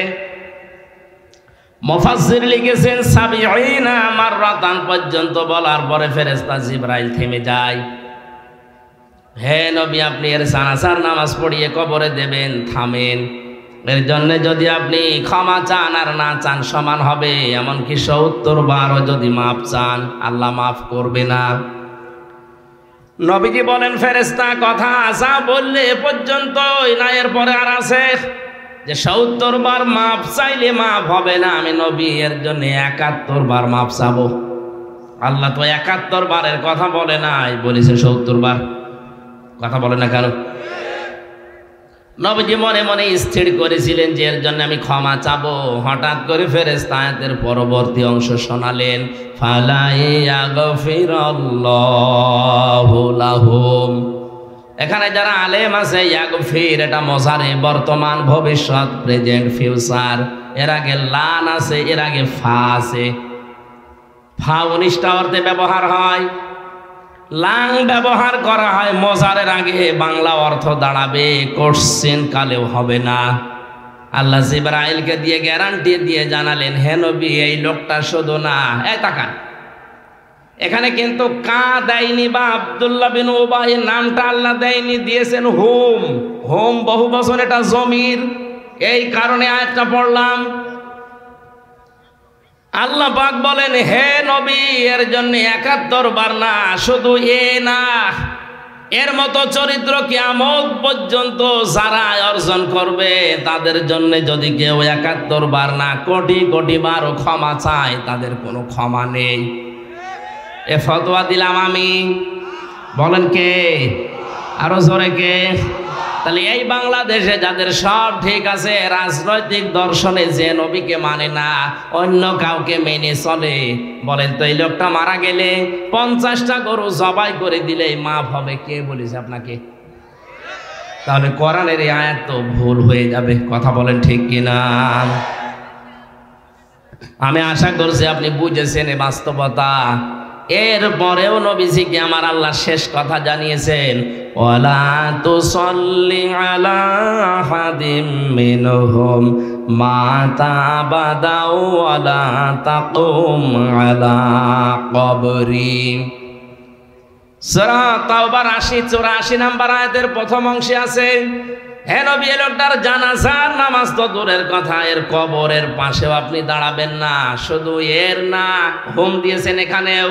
মুফাসসির লিখেছেন ৭০ মাররাতান পর্যন্ত বলার পরে ফেরেশতা জিবরাইল থেমে যায়। হে নবী, আপনি এর জানাজার নামাজ পড়িয়ে কবরে দেবেন, থামেন। এর জন্য যদি আপনি ক্ষমা চান আর না চান সমান হবে, এমনকি ৭০ বারও যদি মাফ চান আল্লাহ মাফ করবে না। নবীজি বলেন, ফেরেশতা কথা আসা বললে এ পর্যন্তই না, এর পরে আর আছে যে ৭০ বার মাফ চাইলে মাফ হবে না, আমি নবী এর জন্য ৭১ বার মাফ চাবো। আল্লাহ তো ৭১ বারের কথা বলে নাই, বলেছে ৭০ বার। কথা বলে না কেন? নবীজি মনে মনে স্থির করেছিলেন যে এর জন্য আমি ক্ষমা চাবো। হঠাৎ করে ফেরেশতা আয়াতের পরবর্তী অংশ শোনালেন, ফালা ইয়াগফিরাল্লাহু লাহুম এখানে যারা আলেম আছে ইয়াগফির এটা মজারে বর্তমান ভবিষ্যৎ প্রেজেন্ট ফিউচার, এর আগে লান আছে, এর আগে ফা আছে। ফা 19টা অর্থে ব্যবহার হয়, লাং ব্যবহার করা হয় মজারের আগে। বাংলা অর্থ দাঁড়াবে কোশ্চেন কালেও হবে না। আল্লাহ জিবরাইলকে দিয়ে গ্যারান্টি দিয়ে জানালেন, হে নবী এই লোকটা শুধু না, এই তাকান এখানে কিন্তু কা দেয়নি বা আব্দুল্লাহ বিন উবাই নামটা আল্লাহ দেয়নি, দিয়েছেন হুম। হুম বহু বছর এটা জমির, এই কারণে আয়াতটা পড়লাম। আল্লাহ পাক বলেন, হে নবী এর জন্য 71 বার না, শুধু এ না, এর মতো চরিত্র কিয়ামত পর্যন্ত যারা অর্জন করবে তাদের জন্য যদি কেউ 71 বার না কোটি কোটি বারও ক্ষমা চায়, তাদের কোনো ক্ষমা নেই। এ ফতোয়া দিলাম আমি, বলেন কে? আরো জোরে কে? তাহলে এই বাংলাদেশে যাদের সব ঠিক আছে, রাজনৈতিক দর্শনে যে নবীকে মানে না, অন্য কাউকে মেনে চলে, বলেন তো এই লোকটা মারা গেলে 50টা গরু জবাই করে দিলে মাফ হবে, কে বলেছে আপনাকে? তাহলে কোরআনের এই আয়াত তো ভুল হয়ে যাবে, কথা বলেন ঠিক কিনা? আমি আশা করছি আপনি বুঝেছেন এই বাস্তবতা। এরপরেও নবীজিকে আমার আল্লাহ শেষ কথা জানিয়েছেন, ওয়ালা তুসাল্লি আলা আহাদিম মিনহুম মাতা আবাদা ওয়ালা তাকুম আলা কবরি। সূরা তাওবার 80-84 নম্বর আয়াতের প্রথম অংশে আছে, হে নবী এই লোকটার জানাজার নামাজ তো দূরের কথা, এর কবরের পাশেও আপনি দাঁড়াবেন না। শুধু এর না, হুম দিয়েছেন এখানেও,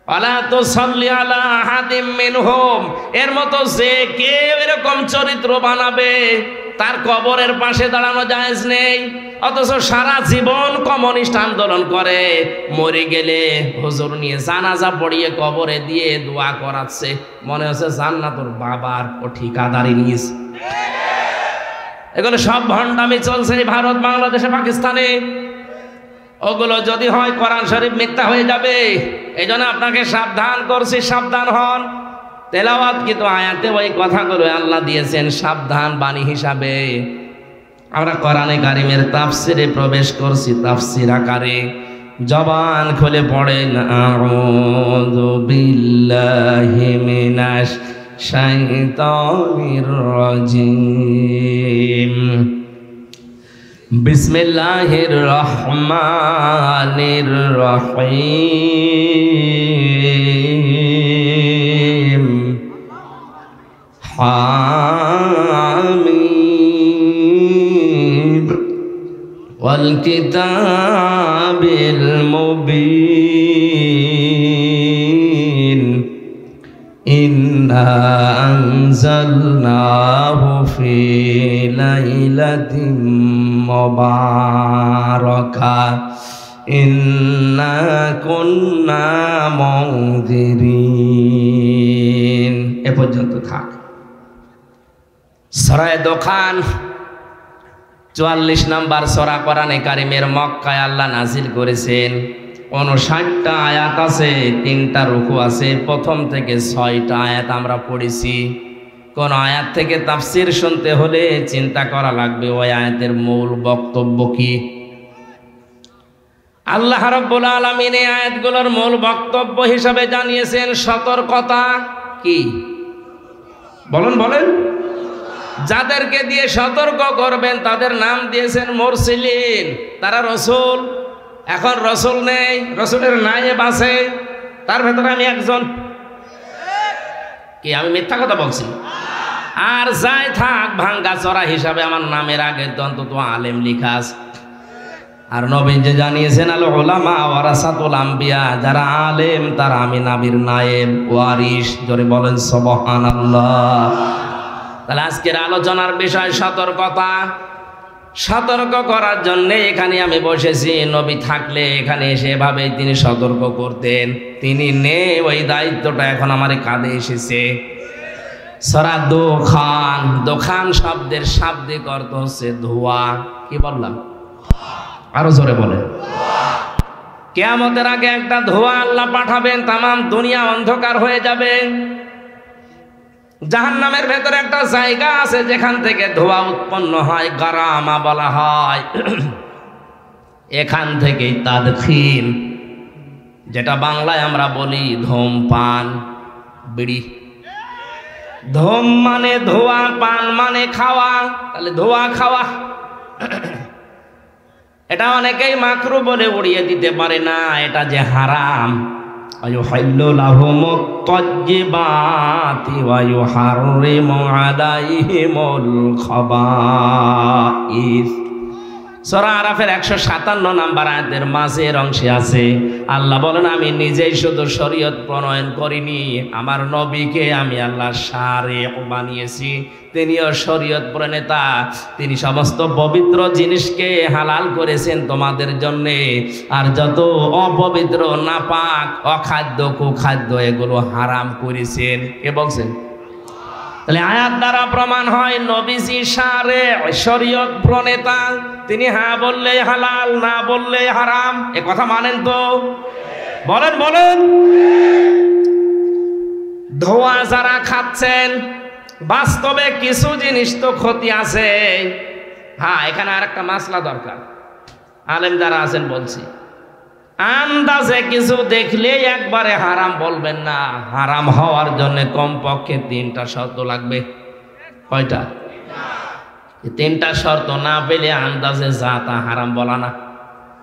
ওয়ালা তুসাল্লি আলা আহাদিম মিনহুম, এর মতো যে কেউ এরকম চরিত্র বানাবে তার কবরের পাশে দাঁড়ানো জায়েজ নেই। অথচ সারা জীবন কমিউনিস্ট আন্দোলন করে, মরে গেলে হুজুর নিয়ে জানাজা পড়িয়ে কবরে দিয়ে দোয়া করাচ্ছে, মনে হচ্ছে জান্নাতুর বাবার ও ঠিকাদারি নিয়েছে। এগুলো সব ভণ্ডামি চলছে ভারত, বাংলাদেশে, পাকিস্তানে। ওগুলো যদি হয় কোরআন শরীফ মিথ্যা হয়ে যাবে। এই জন্য আপনাকে সাবধান করছি, সাবধান হন। তেলাওয়াত কিন্তু আয়াতে ওই কথাগুলো আল্লাহ দিয়েছেন সাবধান বাণী হিসাবে। আমরা কোরআনে কারিমের তাফসিরে প্রবেশ করছি, তাফসির আকারে। জবান খুলে পড়েন, আউযু বিল্লাহি মিনাশ শাইতানির রাজিম, বিসমিল্লাহির রহমানির রহিম, হামিম ওয়াল কিতাবিল মুবিন, ইন্না আনজালনাহু ফি লাইলাতিন মুবারাকাহ, ইন্না কুন্না মুনজিরিন। এ পর্যন্ত থাক। সূরা দোখান 44 নম্বর সূরা কোরআনে কারিমের, মক্কায় আল্লাহ নাজিল করেছেন। 59টা আয়াত আছে, 3টা রুকু আছে। প্রথম থেকে 6টা আয়াত আমরা পড়েছি। কোন আয়াত থেকে তাফসির শুনতে হলে চিন্তা করা লাগবে ওই আয়াতের মূল বক্তব্য কি। আল্লাহ রাব্বুল আলামিন এই আয়াতগুলোর মূল বক্তব্য হিসাবে জানিয়েছেন সতর্কতা। কি বলেন বলেন? যাদেরকে দিয়ে সতর্ক করবেন তাদের নাম দিয়েছেন মুরসিলিন, তারা রসুল। এখন রসুল নেই, রসুলের নায়েব আছে, তার ভেতরে আমি একজন। কি আমি মিথ্যা কথা বলছি? আর যাই থাক, ভাঙ্গা চড়া হিসাবে আমার নামের আগে অন্তত আলেম লিখা আছে। আর নবী যে জানিয়েছেন, আল উলামা ওয়ারাসাতুল আম্বিয়া, যারা আলেম তারা আমি নবীর নায়েব ওয়ারিস। জোরে বলেন সুবহানাল্লাহ। তাহলে আজকের আলোচনার বিষয় সতর্কতা। সতর্ক করার জন্য এখানে আমি বসেছি। নবী থাকলে এখানে এসে এভাবেই তিনি সতর্ক করতেন। তিনি নেই, ওই দায়িত্বটা এখন আমার কাঁধে এসেছে। সূরা দোখান, দোখান শব্দের শাব্দিক অর্থ হচ্ছে ধোঁয়া। কি বললাম? আরো জোরে বলেন। কিয়ামতের আগে একটা ধোঁয়া আল্লাহ পাঠাবেন, তামাম দুনিয়া অন্ধকার হয়ে যাবে। জাহান্নামের ভেতরে একটা জায়গা আছে যেখান থেকে ধোঁয়া উৎপন্ন হয়, গারামা বলা হয়। এখান থেকেই তাদখিন, যেটা বাংলায় আমরা বলি ধূমপান, বিড়ি। ধূম মানে ধোঁয়া, পান মানে খাওয়া, তাহলে ধোঁয়া খাওয়া। এটা অনেকেই মাকরু বলে উড়িয়ে দিতে পারে না, এটা যে হারাম। ওয়ায়ুহিল্লু লাহুমুত তাজ্জিবাতি ওয়া ইউহাররিমু আলাইহিমুল খাবাইস। সূরা আরাফের 157 নম্বর আয়াতের মাঝের অংশে আছে, আল্লাহ বলেন আমি নিজেই শুধু শরীয়ত প্রণয়ন করিনি, আমার নবীকে আমি আল্লাহ শারিহ বানিয়েছি, তিনিও শরীয়ত প্রণেতা। তিনি সমস্ত পবিত্র জিনিসকে হালাল করেছেন তোমাদের জন্য, আর যত অপবিত্র, নাপাক, অখাদ্য, কুখাদ্য এগুলো হারাম করেছেন। কে বলছেন? তাহলে আয়াত দ্বারা প্রমাণ হয় নবীজি শারিহ, শরীয়ত প্রণেতা। তিনি হ্যাঁ বললে হালাল, না বললে হারাম। এ কথা মানেন তো? বলেন বলেন। ধোঁয়া যারা খাচ্ছেন, বাস্তবে কিছু জিনিস তো ক্ষতি আছে। হ্যাঁ, এখানে আরেকটা মাসলা দরকার। আলেম যারা আছেন বলছি, আন্দাজে কিছু দেখলে একবারে হারাম বলবেন না। হারাম হওয়ার জন্য কমপক্ষে 3টা শর্ত লাগবে। কয়টা? 3টা শর্ত না পেলে আন্দাজে যা তা হারাম বলা না।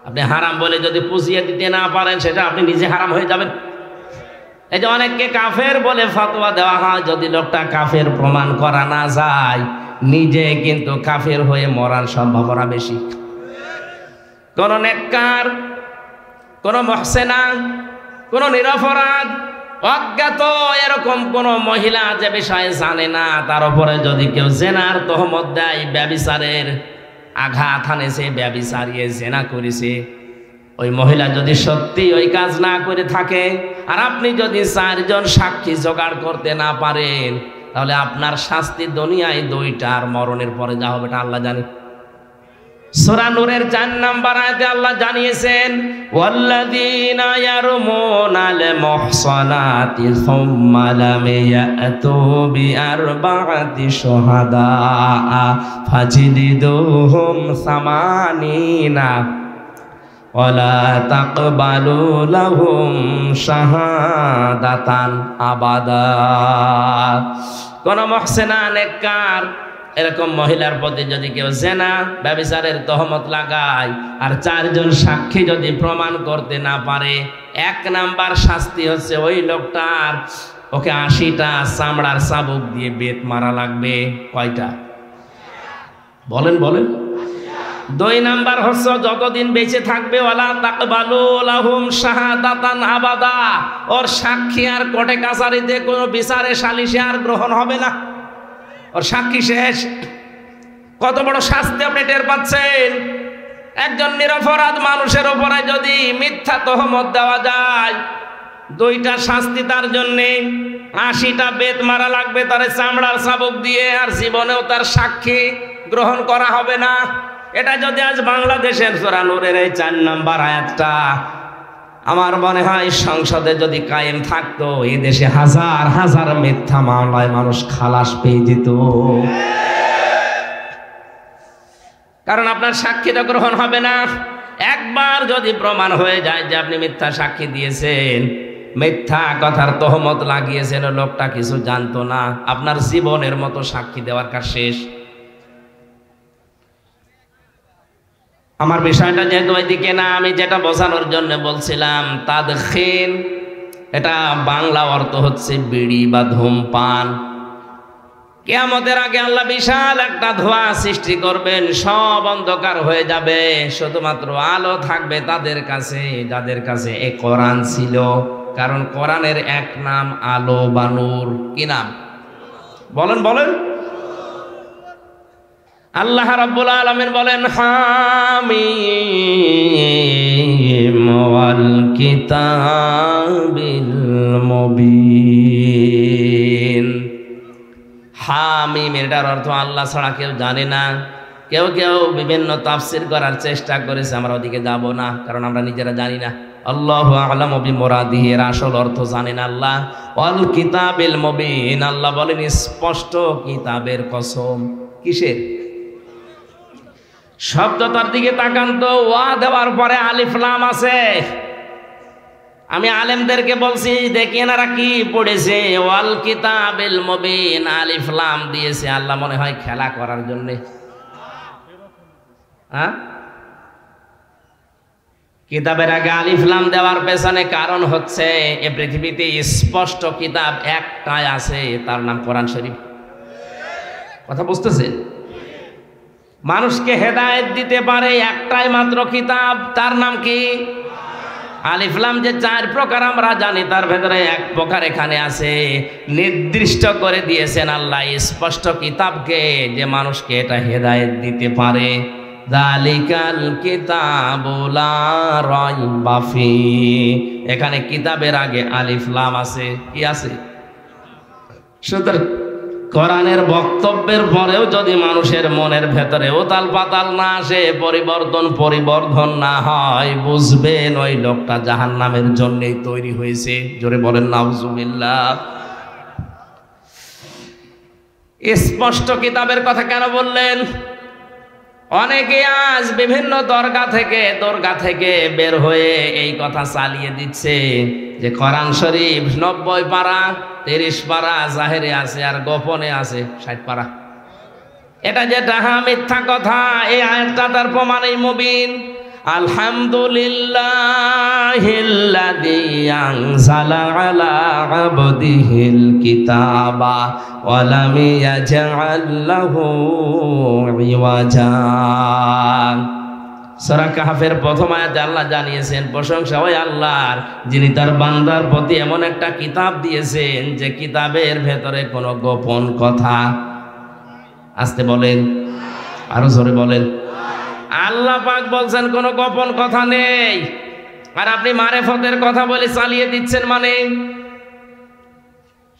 আপনি হারাম বলে যদি পুষিয়ে দিতে না পারেন, সেটা আপনি নিজে হারাম হয়ে যাবেন। এই যে অনেককে কাফের বলে ফতোয়া দেওয়া হয়, যদি লোকটা কাফের প্রমাণ করা না যায়, নিজে কিন্তু কাফের হয়ে মরার সম্ভাবনা বেশি। কোন নেককার, কোন মহসেনা, কোন নিরপরাধ, অজ্ঞাত এরকম কোন মহিলা যে বিষয়ে জানে না, তার উপরে যদি কেউ জেনার তহমত দেয়, ব্যভিচারের আঘাত হানেছে, ব্যভিচারিয়ে জেনা করেছে, ওই মহিলা যদি সত্যি ওই কাজ না করে থাকে, আর আপনি যদি 4 জন সাক্ষী জোগাড় করতে না পারেন, তাহলে আপনার শাস্তি দুনিয়ায় 2টা, আর মরণের পরে যা হবে এটা আল্লাহ জানে। সূরা নূরের 4 নম্বর আয়াতে আল্লাহ জানিয়েছেন, ওয়াল্লাযীনা ইয়ারমুনাল মুহসানাতি সুম্মা লাম ইয়াতু বিআরবা'তি শুহাদা ফাজলিদুহুম 80 ওয়ালা তাকবালু লাহুম শাহাদাতান আবাদা। কোন মুহসিনা, নেককার এরকম মহিলার প্রতি যদি কেউ জেনা, ব্যভিচারের তহমত লাগায়, আর 4 জন সাক্ষী যদি প্রমাণ করতে না পারে, 1 নাম্বার শাস্তি হচ্ছে ওই লোকটার ওকে 80টা চামড়ার চাবুক দিয়ে বেত মারা লাগবে। কয়টা? বলেন বলেন। 2 নাম্বার হচ্ছে যতদিন বেঁচে থাকবে, ওয়ালা তাকবালু লাহুম শাহাদাতান আবাদা, ওর সাক্ষী আর কোর্টে কাছারিতে কোনো বিচারে সালিশে আর গ্রহণ হবে না, ওর সাক্ষী শেষ। কত বড় শাস্তি আপনি টের পাচ্ছেন? একজন নিরপরাধ মানুষের উপরে যদি মিথ্যা তহমত দেওয়া যায়, 2টা শাস্তি তার জন্যে, 80টা বেত মারা লাগবে তার চামড়ার চাবুক দিয়ে, আর জীবনেও তার সাক্ষী গ্রহণ করা হবে না। এটা যদি আজ বাংলাদেশের সূরা নূরের এই 4 নম্বর আয়াতটা আমার মনে হয় সংসদে যদি কায়েম থাকতো, এই দেশে হাজার হাজার মিথ্যা মামলায় মানুষ খালাস পেয়ে যেত। কারণ আপনার সাক্ষী তো গ্রহণ হবে না। একবার যদি প্রমাণ হয়ে যায় যে আপনি মিথ্যা সাক্ষী দিয়েছেন, মিথ্যা কথার তহমত লাগিয়েছেন, লোকটা কিছু জানতো না, আপনার জীবনের মতো সাক্ষী দেওয়ার কাজ শেষ। আমার বিষয়টা যেহেতু ওইদিকে না, আমি যেটা বোঝানোর জন্য বলছিলাম, তাদখিন, এটা বাংলা অর্থ হচ্ছে বিড়ি বা ধূমপান। কিয়ামতের আগে আল্লাহ বিশাল একটা ধোঁয়া সৃষ্টি করবেন, সব অন্ধকার হয়ে যাবে, শুধুমাত্র আলো থাকবে তাদের কাছে যাদের কাছে এই কোরআন ছিল। কারণ কোরআনের এক নাম আলো বা নূর। কি নাম? বলেন বলেন। আল্লাহ রাব্বুল আলামিন বলেন, হামিম ওয়াল কিতাবিল মুবিন। হামিম, এটার অর্থ আল্লাহ ছাড়া কেউ জানে না। কেউ কেউ বিভিন্ন তাফসীর করার চেষ্টা করেছে, আমরা ওদিকে যাব না, কারণ আমরা নিজেরা জানি না। আল্লাহু আ'লামু বিমুরাদিহি, এর আসল অর্থ জানেন আল্লাহ। ওয়াল কিতাবিল মুবিন, আল্লাহ বলেন স্পষ্ট কিতাবের কসম। কিসের? শব্দটার দিকে তাকান তো, ওয়া দেওয়ার পরে আলিফ লাম আছে। আমি আলেমদেরকে বলছি দেখি এনারা কি পড়েছে, ওয়াল কিতাবিল মুবিন আলিফ লাম দিয়েছে। আল্লাহ মনে হয় খেলা করার জন্য। হ্যাঁ, কিতাবের আগে আলিফ লাম দেওয়ার পেছনে কারণ হচ্ছে এ পৃথিবীতে স্পষ্ট কিতাব একটাই আছে, তার নাম কোরআন শরীফ। কথা বুঝতেছেন? মানুষকে হেদায়েত দিতে পারে একটাই মাত্র কিতাব, তার নাম কি? আলিফ লাম। যে 4 প্রকার আমরা জানি, তার ভেতরে 1 প্রকার এখানে আছে, নির্দিষ্ট করে দিয়েছেন আল্লাহ স্পষ্ট কিতাবকে, যে মানুষকে এটা হেদায়েত দিতে পারে। যালিকাল কিতাবু লা রাইবা ফি, এখানে কিতাবের আগে আলিফ লাম আছে। কি আছে? সুতরাং কোরআনের বক্তব্যের পরেও যদি মানুষের মনের ভেতরে উতাল পাতাল না আসে, পরিবর্ধন না হয়, বুঝবেন ওই লোকটা জাহান্নামের জন্যই তৈরি হয়েছে। জোরে বলেন নাউজুবিল্লাহ। স্পষ্ট কিতাবের কথা কেন বললেন? অনেকে আজ বিভিন্ন দরগা থেকে বের হয়ে এই কথা চালিয়ে দিচ্ছে যে কোরআন শরীফ 90 পারা, 30 পারা জাহেরে আছে আর গোপনে আছে 60 পারা। এটা যে ডাহা মিথ্যা কথা। এই আয়াতটা তার প্রমাণই মুবিন। আলহামদুলিল্লাহিল্লাযী আনজালা আলা আবদিহিল কিতাবা ওয়া লাম ইয়াজআল লাহু ইওয়াজা। সূরা কাহফের প্রথম আয়াতে আল্লাহ জানিয়েছেন প্রশংসা ওই আল্লাহর, যিনি তার বান্দার প্রতি এমন একটা কিতাব দিয়েছেন যে কিতাবের ভেতরে কোনো গোপন কথা, আস্তে বলেন, আরো জোরে বলেন, আল্লাহ পাক বলছেন কোনো গোপন কথা নেই। আর আপনি মারেফতের কথা বলে চালিয়ে দিচ্ছেন, মানে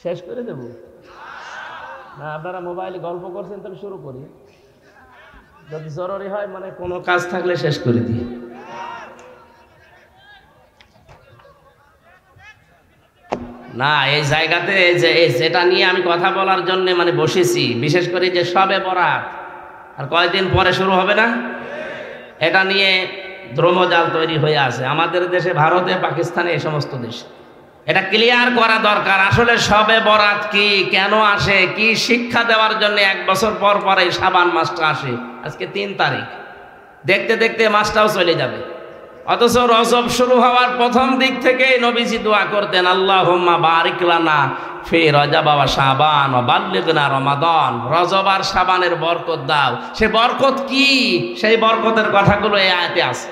শেষ করে দেব না? আপনারা মোবাইলে গল্প করছেন, তাহলে শুরু করি। যদি জরুরি হয়, মানে কোনো কাজ থাকলে শেষ করে দিই। না, এই জায়গাতে যে সেটা নিয়ে আমি কথা বলার জন্য মানে বসেছি, বিশেষ করে যে শবে বরাত আর কয়েকদিন পরে শুরু হবে না, এটা নিয়ে দ্রমজাল তৈরি হয়ে আছে আমাদের দেশে, ভারতে, পাকিস্তানে, এই সমস্ত দেশে। এটা ক্লিয়ার করা দরকার। আসলে শবে বরাত কি, কেন আসে, কি শিক্ষা দেওয়ার জন্য 1 বছর পর পরে শাবান মাসটা আসে। আজকে 3 তারিখ, দেখতে দেখতে মাসটাও চলে যাবে। অথচ রজব শুরু হওয়ার প্রথম দিক থেকে নবীজি দোয়া করতেন, আল্লাহুম্মা বারিক লানা ফি রজব ওয়া শাবান ওয়া বাল্লিগনা রমাদান। রজব আর শাবানের বরকত দাও। সে বরকত কি? সেই বরকতের কথাগুলো এই আয়াতে আছে।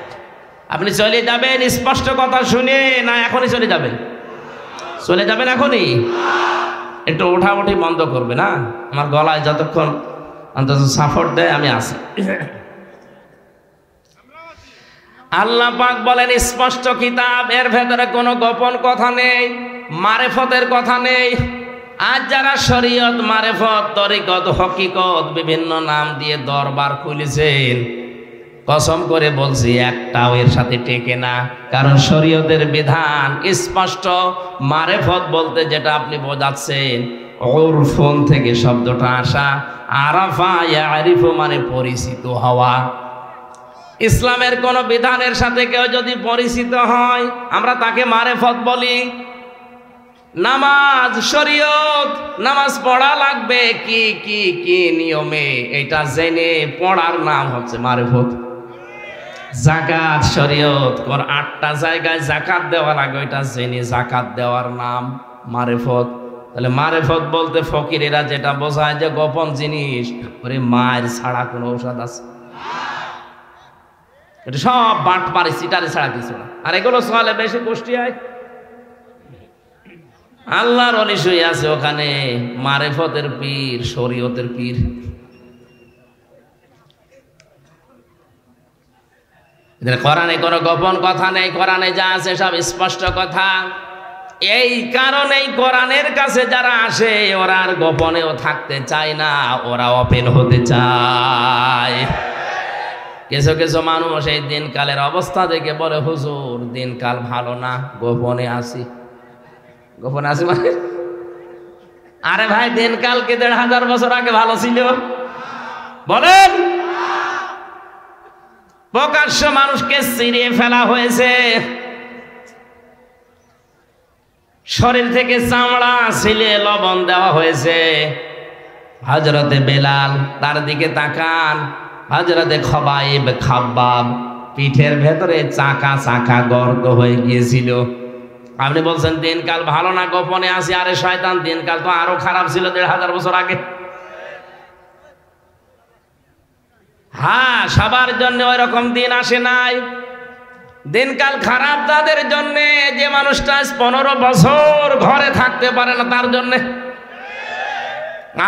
আপনি চলে যাবেন স্পষ্ট কথা শুনে, না এখনই চলে যাবেন? চলে যাবেন এখনই? একটু ওঠাউঠি বন্ধ করবে না, আমার গলায় যতক্ষণ অন্তত সাপোর্ট দেয় আমি আসি। আল্লাহ পাক বলেন স্পষ্ট কিতাব, এর ভেতরে কোনো গোপন কথা নেই, মারেফতের কথা নেই। আজ যারা শরীয়ত, মারেফত, তরিকত, হকিকত বিভিন্ন নাম দিয়ে দরবার খুলেছেন, কসম করে বলছি একটাও এর সাথে টেকে না। কারণ শরীয়তের বিধান স্পষ্ট। মারেফত বলতে যেটা আপনি বোঝাচ্ছেন, উরফুন থেকে শব্দটা আসা, আরাফা ইয়ারিফু মানে পরিচিত হওয়া। ইসলামের কোন বিধানের সাথে কেউ যদি পরিচিত হয়, আমরা তাকে মারেফত বলি। নামাজ, শরীয়ত, নামাজ পড়া লাগবে কি কি কি নিয়মে, এটা জেনে পড়ার নাম হচ্ছে মারেফত। যাকাত, শরীয়ত 8টা জায়গায় যাকাত দেওয়া লাগে, ওইটা জেনে যাকাত দেওয়ার নাম মারেফত। তাহলে মারেফত বলতে ফকিরেরা যেটা বোঝায় যে গোপন জিনিস, ওরে মায়ের ছাড়া কোনো ঔষধ আছে? এটা সব বাট পারে, সিটারে ছাড়া কিছু না। আর এগুলো চলে বেশি কুষ্টিয়ায়। আল্লাহর অলি শুয়ে আছে ওখানে, মারেফতের পীর, শরীয়তের পীর। কোরআনে কোনো গোপন কথা নেই, কোরআনে যা আছে সব স্পষ্ট কথা। এই কারণেই কোরআনের কাছে যারা আসে, ওরা আর গোপনেও থাকতে চায় না, ওরা ওপেন হতে চায়। কিছু কিছু মানুষ এই দিনকালের অবস্থা দেখে বলে হুজুর দিনকাল ভালো না, গোপনে আসি। গোপনে আসি মানে? আরে ভাই দিনকাল কি ১৫০০ বছর আগে ভালো ছিল? বলেন। প্রকাশ্য মানুষকে ছিঁড়ে ফেলা হয়েছে, শরীর থেকে চামড়া ছিলে লবণ দেওয়া হয়েছে। হযরতে বেলাল, তার দিকে তাকান, হযরতে খবাইব খাব্বাব, পিঠের ভেতরে চাকা চাকা গর্ত হয়ে গিয়েছিল। আপনি বলছেন দিনকাল ভালো না, গোপনে আসি। আরে শয়তান, দিনকাল তো আরো খারাপ ছিল ১৫০০ বছর আগে। হ্যাঁ, সবার জন্য ওই রকম দিন আসে নাই। দিনকাল খারাপ তাদের জন্য যে মানুষটা ১৫ বছর ঘরে থাকতে পারে না, তার জন্য।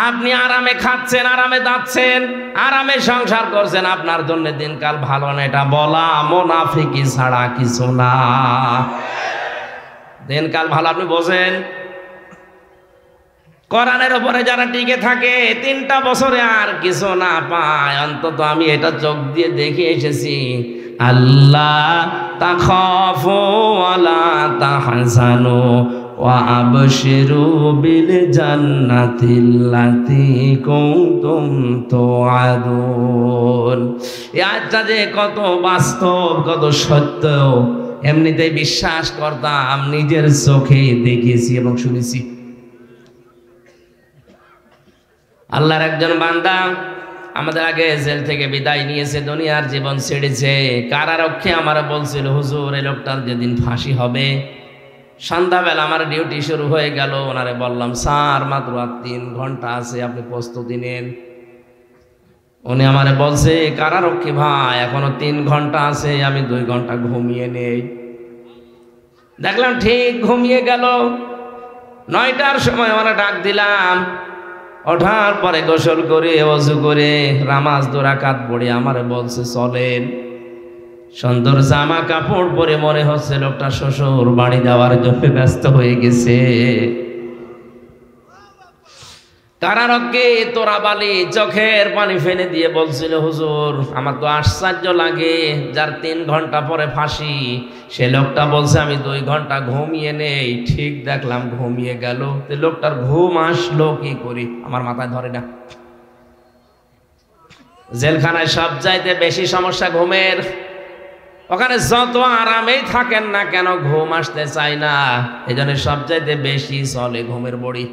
আপনি আরামে খাচ্ছেন, আরামে যাচ্ছেন, আরামে সংসার করছেন, আপনার জন্য দিনকাল ভালো না। এটা বলা মুনাফিকি ছাড়া কিছু না। দিনকাল ভালো আপনি বোঝেন। কোরআনের উপরে যারা টিকে থাকে ৩টা বছরে আর কিছু না পায়, অন্তত আমি এটা চোখ দিয়ে দেখে এসেছি। আল্লাহ তাখাফু ওয়ালা তাহজানু ওয়া আবশিরু বিল জান্নাতিল্লাতী কুনতুম তুআদুন। এই আয়াতটা যে কত বাস্তব, কত সত্য, এমনিতেই বিশ্বাস করতাম, নিজের চোখে দেখেছি এবং শুনেছি। আল্লাহর একজন বান্দা আমাদের আগে জেল থেকে বিদায় নিয়েছে, দুনিয়ার জীবন ছেড়েছে। কারারক্ষী আমার বলছিল হুজুর এই লোকটার যেদিন ফাঁসি হবে, সন্ধ্যাবেলা আমার ডিউটি শুরু হয়ে গেল। ওনারে বললাম স্যার মাত্র আর ৩ ঘন্টা আছে, আপনি প্রস্তুতি নেন। উনি আমারে বলছে কারারক্ষী ভাই এখনো ৩ ঘন্টা আছে, আমি 2 ঘন্টা ঘুমিয়ে নেই। দেখলাম ঠিক ঘুমিয়ে গেল। ৯টার সময় আমরা ডাক দিলাম, ওঠার পরে গোসল করে ওযু করে নামাজ 2 রাকাত পড়ে আমারে বলছে চলেন। সুন্দর জামা কাপড় পরে মনে হচ্ছে লোকটা শ্বশুর বাড়ি যাওয়ার জন্য ব্যস্ত হয়ে গেছে। কারারক্ষী তোরাবালি চোখের পানি ফেলে দিয়ে বলছিল হুজুর আমার তো আশ্চর্য লাগে, যার 3 ঘন্টা পরে ফাঁসি সে লোকটা বলছে আমি 2 ঘন্টা ঘুমিয়ে নেই। ঠিক দেখলাম ঘুমিয়ে গেল। লোকটার ঘুম আসলো কি করি আমার মাথায় ধরে না। জেলখানায় সবচাইতে বেশি সমস্যা ঘুমের। ওখানে যত আরামেই থাকেন না কেন ঘুম আসতে চায় না, এজন্য সবচাইতে বেশি চলে ঘুমের বড়ি।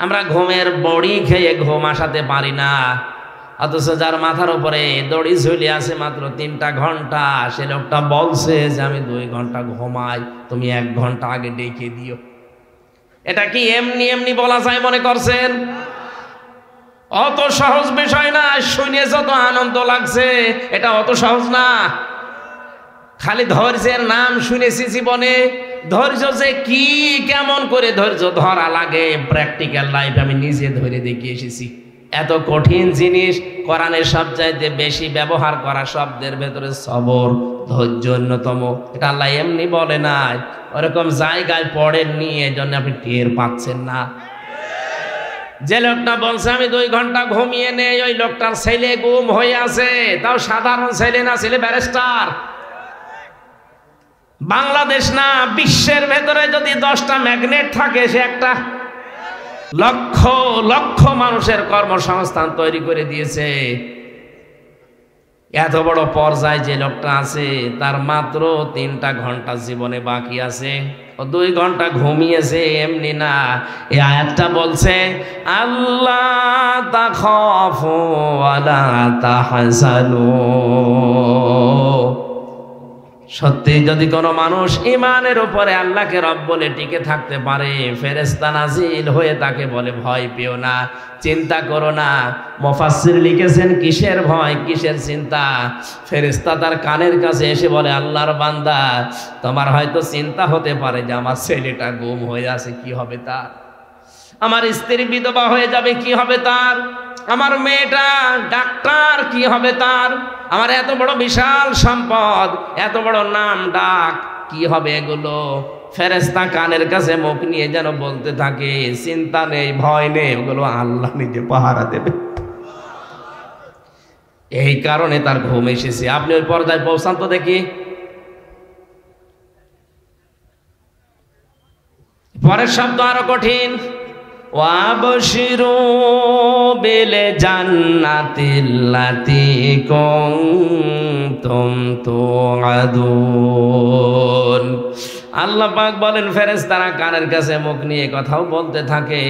আমরা ঘুমের বড়ি খেয়ে ঘুম আসাতে পারি না, অথচ যার মাথার উপরে দড়ি ঝুলে আছে মাত্র 3টা ঘন্টা, সে লোকটা বলছে যে আমি 2 ঘন্টা ঘুমাই, তুমি 1 ঘন্টা আগে ডেকে দিও। এটা কি এমনি এমনি বলা যায় মনে করছেন? অত সহজ বিষয় না। শুনে যত আনন্দ লাগছে এটা অত সহজ না। খালি ধৈর্যের নাম শুনেছি জীবনে, ধৈর্য যে কি কেমন করে ধৈর্য ধরা লাগে প্র্যাকটিক্যাল লাইফ আমি নিজে ধরে দেখিয়ে এসেছি। এত কঠিন জিনিস, কোরআনের সবচাইতে বেশি ব্যবহার করা শব্দের ভেতরে সবর, ধৈর্য অন্যতম। এটা আল্লাহ এমনি বলে নাই, ওরকম জায়গায় পড়েননি, এজন্য আপনি টের পাচ্ছেন না। যে লোকটা বলছে আমি 2 ঘন্টা ঘুমিয়ে নেই, ওই লোকটার ছেলে গুম হয়ে আছে, তাও সাধারণ ছেলে না, ছেলে ব্যারিস্টার। বাংলাদেশ না বিশ্বের ভেতরে যদি 10টা ম্যাগনেট থাকে, সে একটা লক্ষ লক্ষ মানুষের কর্মসংস্থান তৈরি করে দিয়েছে। এত বড় পর্যায়ে যে লোকটা আছে তার মাত্র 3টা ঘন্টা জীবনে বাকি আছে, ও 2 ঘন্টা ঘুমিয়েছে এমনি না। এই আয়াতটা বলছে আল্লাহ তাখাফু ওয়ালা তাহজানু। সত্যি যদি কোনো মানুষ ইমানের উপরে আল্লাহকে রব বলে টিকে থাকতে পারে, ফেরেশতা নাজিল হয়ে তাকে বলে ভয় পেও না, চিন্তা করো না। মুফাসসির লিখেছেন কিসের ভয় কিসের চিন্তা? ফেরেশতা তার কানের কাছে এসে বলে আল্লাহর বান্দা তোমার হয়তো চিন্তা হতে পারে যে আমার ছেলেটা গুম হয়ে আছে, কি হবে তার? আমার স্ত্রী বিধবা হয়ে যাবে, কি হবে তার? আমার মেয়েটা ডাক্তার, কি হবে তার? আমার এত বড় বিশাল সম্পদ, এত বড় নাম ডাক, কি হবে এগুলো? ফেরেশতা কানের কাছে মুখ নিয়ে যেন বলতে থাকে চিন্তা নেই, ভয় নেই, ওগুলো আল্লাহ নিজে পাহারা দেবে। এই কারণে তার ঘুম এসেছে। আপনি ওই পর্যায়ে পৌঁছান তো দেখি। পরের শব্দ আরো কঠিন। ওয়াবশিরু বিল জান্নাতিল্লাতী কুনতুম তুআদুন। আল্লাহ পাক বলেন ফেরেশতারা কানের কাছে মুখ নিয়ে কথাও বলতে থাকে,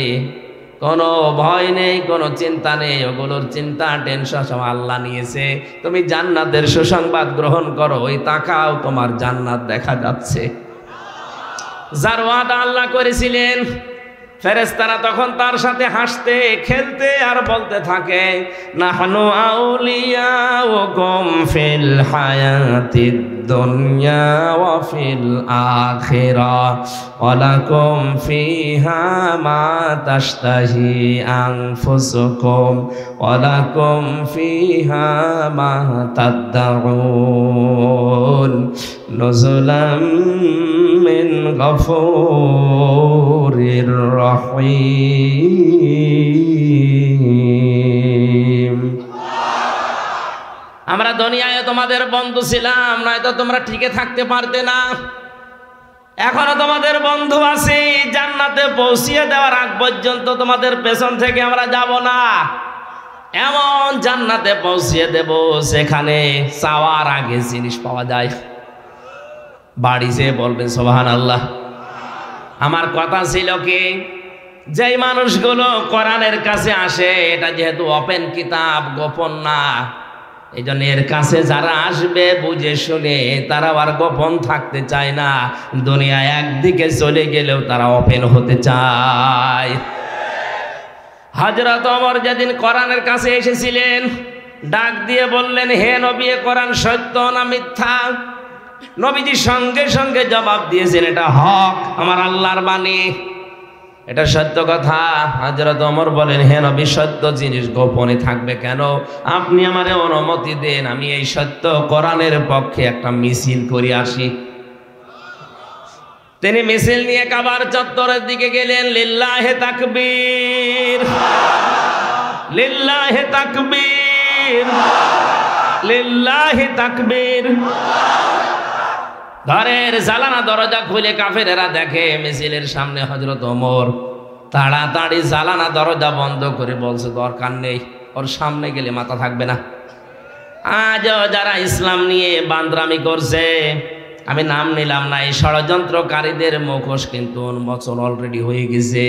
কোনো ভয় নেই, কোনো চিন্তা নেই, ওগুলোর চিন্তা টেনশন সব আল্লাহ নিয়েছে। তুমি জান্নাতের সুসংবাদ গ্রহণ করো, ওই তাকাও তোমার জান্নাত দেখা যাচ্ছে। যার ওয়াদা আল্লাহ করেছিলেন, ফেরেশতারা তখন তার সাথে হাসতে খেলতে আর বলতে থাকে, নাহনু আউলিয়াউকুম ফিল হায়াতিদ দুনিয়া ওয়া ফিল আখিরাহ ওয়া লাকুম ফিহা মা তাশতাহি আনফুসুকুম ওয়া লাকুম ফিহা মা তাদউন নুজুলাম মিন গফুরির রহিম। আমরা দুনিয়ায় তোমাদের বন্ধু ছিলাম, নয়তো তোমরা টিকে থাকতে পারতে না। এখনো তোমাদের বন্ধু আছি, জান্নাতে পৌঁছিয়ে দেওয়ার আগ পর্যন্ত তোমাদের পেছন থেকে আমরা যাব না। এমন জান্নাতে পৌঁছিয়ে দেব সেখানে চাওয়ার আগে জিনিস পাওয়া যায়। বাড়ি যেয়ে বলবেন সুবহানাল্লাহ। আমার কথা ছিল কি, যেই মানুষগুলো কোরআনের কাছে আসে, এটা যেহেতু ওপেন কিতাব, গোপন না, এই জন্য এর কাছে যারা আসবে বুঝে শুনে, তারা আর গোপন থাকতে চায় না। দুনিয়া একদিকে চলে গেলেও তারা ওপেন হতে চায়। হযরত ওমর যেদিন কোরআনের কাছে এসেছিলেন, ডাক দিয়ে বললেন, হে নবী, কোরআন সত্য না মিথ্যা? নবীজি সঙ্গে সঙ্গে জবাব দিয়েছেন, এটা হক, আমার আল্লাহর বাণী, এটা সত্য কথা। হযরত ওমর বলেন, হে নবী, সত্য জিনিস গোপনে থাকবে কেন? আপনি আমারে অনুমতি দেন, আমি এই সত্য কোরআনের পক্ষে একটা মিছিল করে আসি। তিনি মিছিল নিয়ে কাবার চত্বরের দিকে গেলেন। লিল্লাহে তাকবীর, লিল্লাহে তাকবীর, লিল্লাহে তাকবীর। ঘরের জালানা দরজা খুলে কাফেরেরা দেখে মিছিলের সামনে হযরত ওমর। তাড়াতাড়ি জালানা দরজা বন্ধ করে বলছে, দরকার নেই, ওর সামনে গেলে মাথা থাকবে না। আজও যারা ইসলাম নিয়ে বান্দরামি করছে, আমি নাম নিলাম না, এই ষড়যন্ত্রকারীদের মুখোশ কিন্তু উন্মোচন অলরেডি হয়ে গেছে।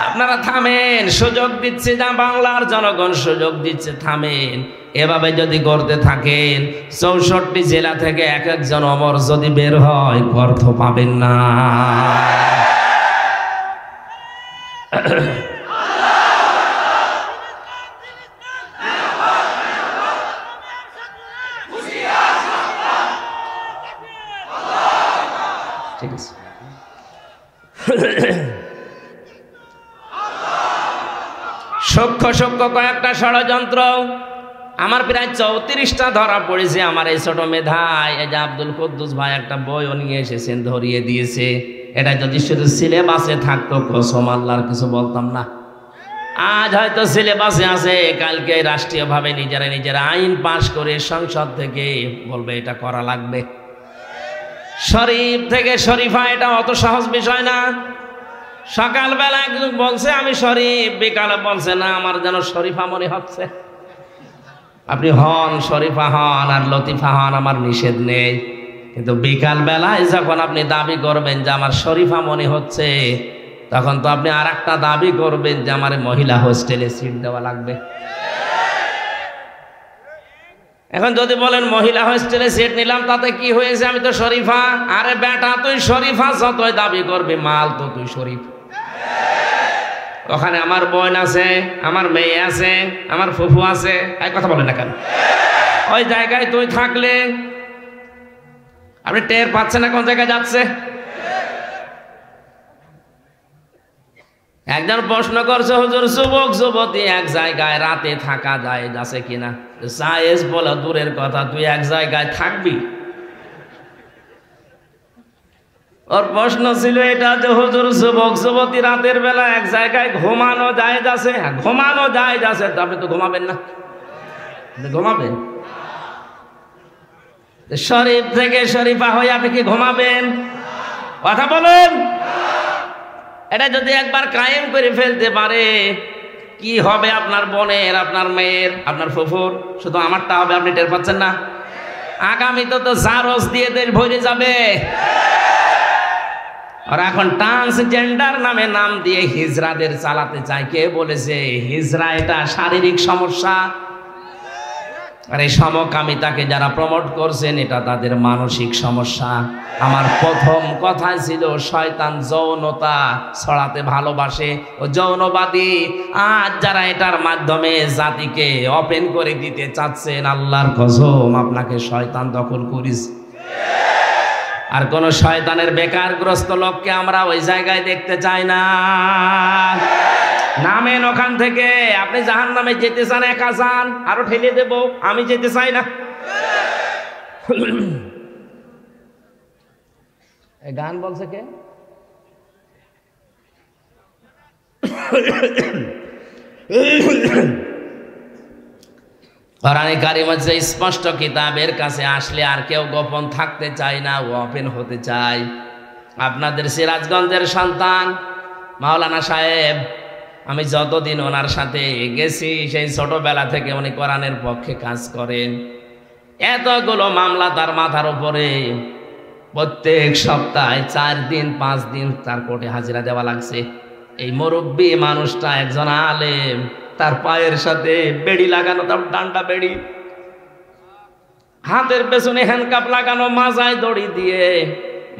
আপনারা থামেন, সুযোগ দিচ্ছে যা বাংলার জনগণ সুযোগ দিচ্ছে, থামেন। এভাবে যদি করতে থাকেন, 64 জেলা থেকে এক একজন ওমর যদি বের হয়, অর্থ পাবেন না। ঠিক আছে। সূক্ষ্ম সূক্ষ্ম কয়েকটা ষড়যন্ত্র আমার প্রায় 34টা ধরা পড়েছে আমার এই ছোট মেধায়। এই যে আব্দুল কুদ্দুস ভাই একটা বইও নিয়ে এসেছেন, ধরিয়ে দিয়েছে। এটা যদি শুধু সিলেবাসে থাকতো, কসম আল্লাহর কিছু বলতাম না। আজ হয়তো সিলেবাসে আছে, কালকে রাষ্ট্রীয়ভাবে নিজেরা আইন পাশ করে সংসদ থেকে বলবে এটা করা লাগবে। শরীফ থেকে শরীফা, এটা অত সহজ বিষয় না। সকালবেলা একজন বলছে আমি শরীফ, বিকালে বলছে না আমার যেন শরীফা মনে হচ্ছে। আপনি হন, শরীফা হন আর লতিফা হন, আমার নিষেধ নেই। কিন্তু বিকাল বেলায় যখন আপনি দাবি করবেন যে আমার শরীফা মনে হচ্ছে, তখন তো আপনি আর একটা দাবি করবেন যে আমার মহিলা হোস্টেলে সিট দেওয়া লাগবে। এখন যদি বলেন মহিলা হোস্টেলে সিট নিলাম তাতে কি হয়েছে, আমি তো শরীফা। আরে বেটা, তুই শরীফা যতই দাবি করবি, মাল তো তুই শরীফ। ওখানে আমার বোন আছে, আমার মেয়ে আছে, আমার ফুফু আছে, এই কথা বলে না কেন? ওই জায়গায় তুই থাকলে আপনি টের পাচ্ছেন না কোন জায়গায় যাচ্ছে। একজন প্রশ্ন করছে, হুজুর, যুবক যুবতী এক জায়গায় রাতে থাকা যায় আছে কিনা? জায়েজ বলা দূরের কথা, তুই এক জায়গায় থাকবি? ওর প্রশ্ন ছিল এটা যে হুজুর, যুবক যুবতী রাতের বেলা এক জায়গায় ঘুমানো যায় আছে? ঘুমানো যায় আছে, তো আপনি তো ঘুমাবেন না। ঘুমাবেন? শরীফ থেকে শরীফা হয়ে আপনি কি ঘুমাবেন? কথা বলেন। এটা যদি একবার কায়েম করে ফেলতে পারে, কি হবে আপনার বোনের, আপনার মেয়ের, আপনার ফুফুর? শুধু আমারটা হবে, আপনি টের পাচ্ছেন না? আগামীতে তো জারজ দিয়ে দেশ ভরে যাবে। আর এখন ট্রান্সজেন্ডার নামে নাম দিয়ে হিজড়াদের চালাতে চায়। কে বলেছে হিজড়া এটা শারীরিক সমস্যা? আর এই সমকামিতাকে যারা প্রমোট করছেন এটা তাদের মানসিক সমস্যা। আমার প্রথম কথা ছিল শয়তান যৌনতা ছড়াতে ভালোবাসে ও যৌনবাদী। আজ যারা এটার মাধ্যমে জাতিকে ওপেন করে দিতে চাচ্ছেন, আল্লাহর কসম আপনাকে শয়তান দখল করিস। আর কোন শয়তানের বেকারগ্রস্ত লোককে আমরা ওই জায়গায় দেখতে চাই না। নামেন ওখান থেকে। আপনি জাহান্নামে যেতে চান, একা যান, আরো ঠেলে দেব। আমি যেতে চাই না। গান বলছে কে? কোরআনে কারিম হচ্ছে স্পষ্ট কিতাবের কাছে আসলে আর কেউ গোপন থাকতে চায় না, ওপেন হতে চায়। আপনাদের সিরাজগঞ্জের সন্তান মাওলানা সাহেব, আমি যতদিন ওনার সাথে গেছি সেই ছোটবেলা থেকে উনি কোরআনের পক্ষে কাজ করেন। এতগুলো মামলা তার মাথার উপরে, প্রত্যেক সপ্তাহে 4 দিন 5 দিন তার কোর্টে হাজিরা দেওয়া লাগছে। এই মুরব্বী মানুষটা একজন আলেম, তার পায়ের সাথে বেড়ি লাগানো, তার ডান্ডা বেড়ি, হাতের পেছনে হ্যান্ডকাপ লাগানো, মাজায় দড়ি দিয়ে,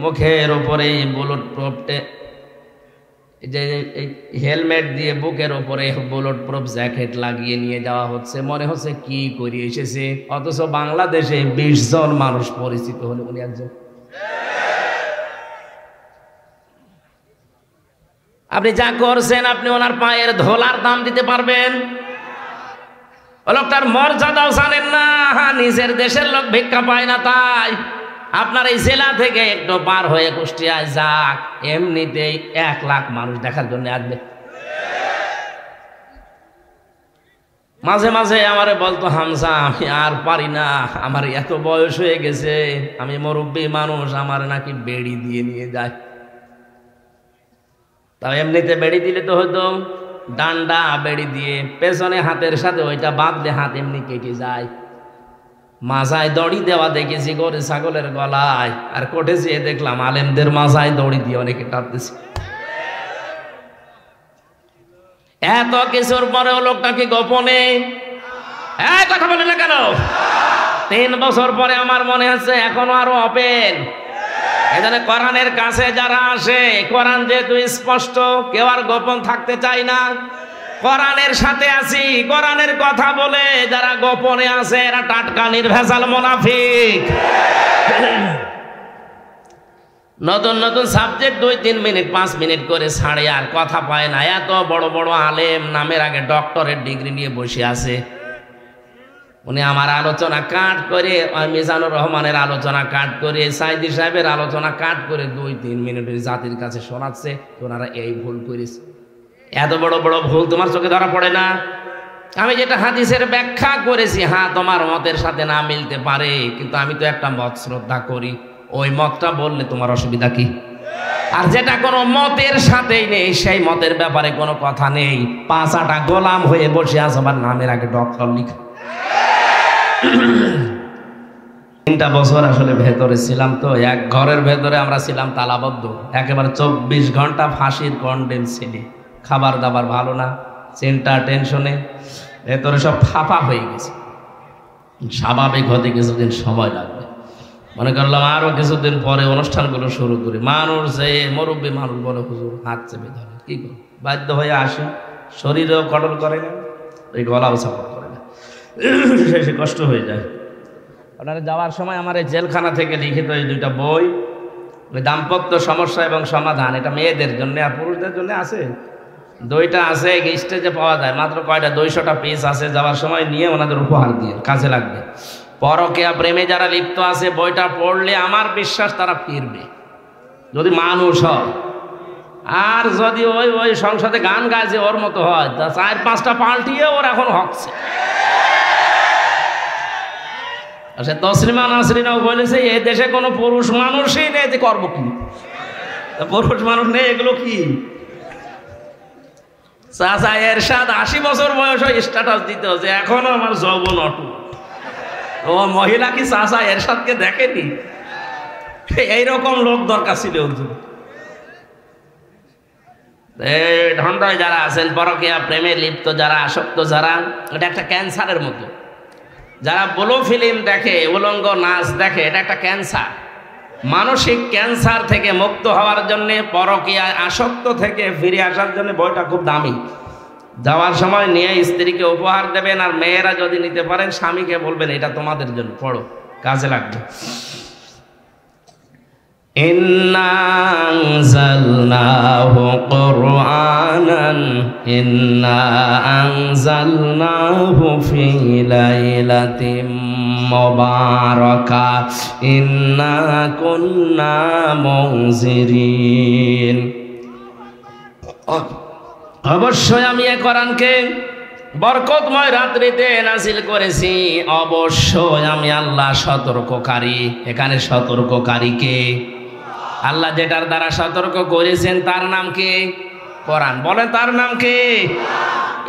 মুখের উপরে বুলেট প্রুফ, যে হেলমেট দিয়ে বুকের উপরে বুলেট প্রুফ জ্যাকেট লাগিয়ে নিয়ে যাওয়া হচ্ছে। মনে হচ্ছে কি করে এসেছে, অথচ বাংলাদেশে 20 জন মানুষ পরিচিত হলে উনি একজন। আপনি যা করছেন, আপনি ওনার পায়ের ধোলার দাম দিতে পারবেন? ও লোকটার মর্যাদাও জানেন না। নিজের দেশের লোক ভিক্ষা পায় না, তাই আপনার এই জেলা থেকে একটু পার হয়ে কুষ্টিয়ায় যাক, এমনিতেই 1 লাখ মানুষ দেখার জন্য আসবে। মাঝে মাঝে আমারে বলতো, হামজা আমি আর পারি না, আমার এত বয়স হয়ে গেছে, আমি মুরব্বী মানুষ, আমার নাকি বেড়ি দিয়ে নিয়ে যায়। তাও এমনিতে বেড়ি দিলে তো হয়তো ডান্ডা বেড়ি দিয়ে পেছনে হাতের সাথে ওইটা বাঁধলে হাত এমনি কেটে যায়। মাজায় দড়ি দেওয়া দেখেছি গরু ছাগলের গলায়, আর কোর্টে যেয়ে দেখলাম আলেমদের মাজায় দড়ি দিয়ে অনেকে টানতেছে। এত কিছুর পরেও লোকটাকে গোপনে কথা বলে না কেন? 3 বছর পরে আমার মনে হচ্ছে এখনো আরো ওপেন। এখানে কোরআনের কাছে যারা আসে, কোরআন যেহেতু স্পষ্ট, কেউ আর গোপন থাকতে চায় না। কোরআনের সাথে আছি, কোরআনের কথা বলে যারা গোপনে আছে এরা টাটকা নির্ভেজাল মুনাফিক। নতুন নতুন সাবজেক্ট 2-3 মিনিট 5 মিনিট করে ছাড়ে, আর কথা পায় না। এত বড় বড় আলেম, নামের আগে ডক্টরেট ডিগ্রি নিয়ে বসে আছে। উনি আমার আলোচনা কাট করে, মিজানুর রহমানের আলোচনা কাট করে, সাইদি সাহেবের আলোচনা কাট করে 2-3 মিনিটের জাতির কাছে শোনাচ্ছে ওনারা এই ভুল করেছে। এত বড় বড় ভুল তোমার চোখে ধরা পড়ে না? আমি যেটা হাদিসের ব্যাখ্যা করেছি, হ্যাঁ তোমার মতের সাথে না মিলতে পারে, কিন্তু আমি তো একটা মত শ্রদ্ধা করি, ওই মতটা বললে তোমার অসুবিধা কি? আর যেটা কোনো মতের সাথেই নেই, সেই মতের ব্যাপারে কোনো কথা নেই, 5-8টা গোলাম হয়ে বসে আছে, আমার নামের আগে ডক্টর লিখা। 3টা বছর আসলে ভেতরে ছিলাম, তো এক ঘরের ভেতরে আমরা ছিলাম তালাবদ্ধ, একেবারে 24 ঘন্টা ফাঁসির কন্ডেম ছেলে। খাবার দাবার ভালো না, চিন্তা টেনশনে ভেতরে সব ফাঁপা হয়ে গেছে। স্বাভাবিক হতে কিছুদিন সময় লাগবে। মনে করলাম আরো কিছুদিন পরে অনুষ্ঠানগুলো শুরু করি। মানুষ যে মুরব্বী মানুষ বলে, হুজুর হাত চেপে ধরে, কি করব, বাধ্য হয়ে আসি। শরীরেও কটল করে না, এই গলাও সাপোর্ট করে না, শেষে কষ্ট হয়ে যায়। আপনারা যাওয়ার সময় আমার এই জেলখানা থেকে লিখিত এই 2টা বই, ওই দাম্পত্য সমস্যা এবং সমাধান, এটা মেয়েদের জন্য আর পুরুষদের জন্য আছে। 2টা আছে, স্টেজে পাওয়া যায়, মাত্র কয়টা 200টা পিস আছে। যাওয়ার সময় নিয়ে ওনাদের উপহার দিয়ে, কাজে লাগবে। পরকীয়া প্রেমে যারা লিপ্ত আছে, বইটা পড়লে আমার বিশ্বাস তারা ফিরবে, যদি মানুষ হয়। আর যদি ওই সংসদে গান গাইছে ওর মতো হয়, তা 4-5টা পাল্টিয়ে ওর এখন হচ্ছে। সে তসলিমা নাসরিনও বলেছে এ দেশে কোনো পুরুষ মানুষই নেই, যে করবো কি? পুরুষ মানুষ নেই, এগুলো কি? চাচা এরশাদ 80 বছর বয়স স্ট্যাটাস দিত যে এখনো আমার যৌবন অটুট। ও মহিলা কি চাচা এরশাদকে দেখেনি? এইরকম লোক দরকার ছিল। ঢন্ডায় যারা আছেন, পরকীয়া প্রেমে লিপ্ত যারা, আসক্ত যারা, এটা একটা ক্যান্সারের মতো। যারা ব্লু ফিল্ম দেখে, উলঙ্গ নাচ দেখে, এটা একটা ক্যান্সার। মানসিক ক্যান্সার থেকে মুক্ত হওয়ার জন্য, পরকীয়া আসক্ত থেকে ফিরে আসার জন্য বইটা খুব দামি। যাওয়ার সময় নিয়ে স্ত্রীকে উপহার দেবেন, আর মেয়েরা যদি নিতে পারেন স্বামীকে বলবেন এটা তোমাদের জন্য, পড়ো, কাজে লাগবে। ইন্না আনজালনাহু কুরআনান ইন্না আনজালনাহু ফি লাইলাতিন মুবারাকা ইন্না কুন্না মুনজিরিন। অবশ্যই আমি এই কোরআনকে বরকতময় রাত্রিতে নাজিল করেছি। অবশ্যই আমি আল্লাহ সতর্ককারী। এখানে সতর্ককারী কে? আল্লাহ যেটার দ্বারা সতর্ক করেছেন তার নাম কি? কোরআন। বলেন তার নাম কি?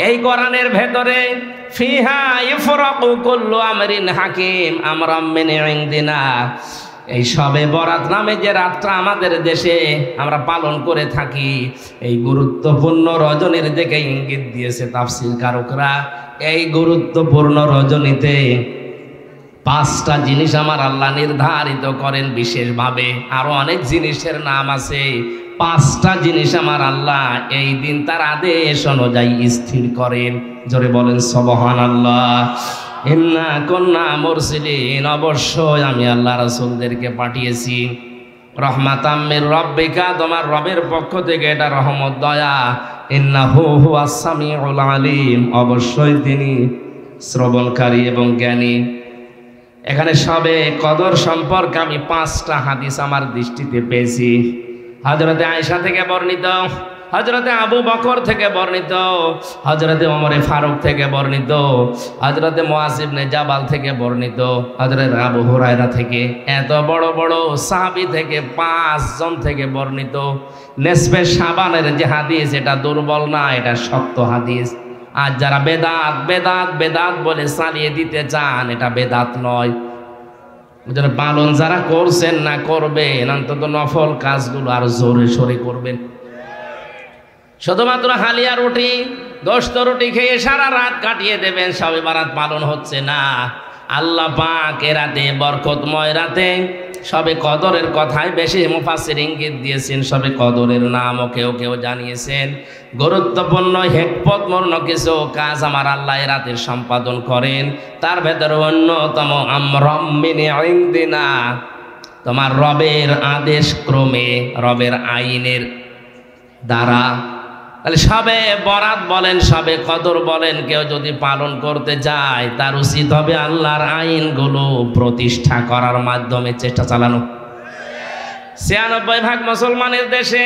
এই কোরআনের ভেতরে ফিহা ইফরাকু কুল্লু আমরিন হাকিম আমরাম মিন ইনদিনা। এই সবে বরাত নামে যে রাতটা আমাদের দেশে আমরা পালন করে থাকি, এই গুরুত্বপূর্ণ রজনীর দিকে ইঙ্গিত দিয়েছে তাফসীর কারকরা। এই গুরুত্বপূর্ণ রজনীতে 5টা জিনিস আমার আল্লাহ নির্ধারিত করেন বিশেষভাবে। আরো অনেক জিনিসের নাম আছে। 5টা জিনিস আমার আল্লাহ এই দিন তার আদেশ অনুযায়ী স্থির করেন। জোরে বলেন সুবহানাল্লাহ। ইন্না কুন্না মুরসিলিন। অবশ্যই আমি আল্লাহ রাসূলদেরকে পাঠিয়েছি রহমাতাম মির রাব্বিকা, তোমার রবের পক্ষ থেকে এটা রহমত, দয়া। ইন্নাহু হুয়াস সামিউল আলিম। অবশ্যই তিনি শ্রবণকারী এবং জ্ঞানী। এখানে সবে কদর সম্পর্কে আমি 5টা হাদিস আমার দৃষ্টিতে পেয়েছি। হযরতে আয়েশা থেকে বর্ণিত, হযরতে আবু বকর থেকে বর্ণিত, হযরতে ওমরে ফারুক থেকে বর্ণিত, হযরতে মুআজ ইবনে জাবাল থেকে বর্ণিত, হযরতে আবু হুরায়রা থেকে, এত বড় বড় সাহাবী থেকে 5 জন থেকে বর্ণিত। নেসফে শাবানের যে হাদিস, এটা দুর্বল না, এটা শক্ত হাদিস। আর যারা বেদাত বেদাত বেদাত বলে চালিয়ে দিতে চান, এটা বেদাত নয়। পালন যারা করছেন না, করবেন, অন্তত নফল কাজগুলো আর জোরে সোরে করবেন। শুধুমাত্র হালিয়া রুটি, গোশত রুটি খেয়ে সারা রাত কাটিয়ে দেবেন, সবে বারাত পালন হচ্ছে না। আল্লাহ পাক এ রাতে, বরকতময় রাতে সবে কদরের কথাই বেশি মুফাসসির ইঙ্গিত দিয়েছেন। সবে কদরের নামও কেউ কেউ জানিয়েছেন। গুরুত্বপূর্ণ হিকমতপূর্ণ কিছু কাজ আমার আল্লাহ এ রাতে সম্পাদন করেন। তার ভেতরে অন্যতম আমরাম মিন ইনদিনা, তোমার রবের আদেশ ক্রমে, রবের আইনের দ্বারা। তাহলে সবে বরাত বলেন, সবে কদর বলেন, কেউ যদি পালন করতে যায় তার উচিত হবে আল্লাহর আইনগুলো প্রতিষ্ঠা করার মাধ্যমে চেষ্টা চালানো। 96% মুসলমানের দেশে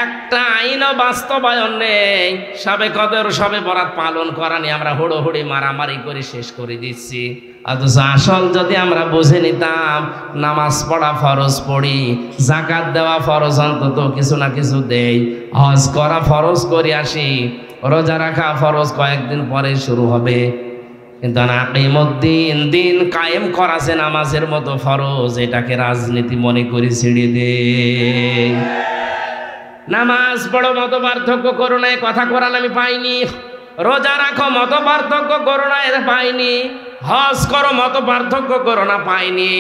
একটা আইনও বাস্তবায়ন নেই। সবে কদর সবে বরাত পালন করা নিয়ে আমরা হুড়োহুড়ি মারামারি করে শেষ করে দিচ্ছি। অথচ আসল যদি আমরা বুঝে নিতাম, নামাজ পড়া ফরজ পড়ি, যাকাত দেওয়া ফরজ অন্তত কিছু না কিছু দেই, হজ করা ফরজ করে আসি, রোজা রাখা ফরজ কয়েকদিন পরে শুরু হবে। কিন্তু আকিমুদ্দিন, দিন কায়েম করা যে নামাজের মতো ফরজ, এটাকে রাজনীতি মনে করে ছেড়ে দে। নামাজ পড়ো, মত পার্থক্য করো না, কথা কোরআন আমি পাইনি। রোজা রাখো, মত পার্থক্য করো না, এটা পাইনি। হজ করো, মত পার্থক্য করো না, পাইনি।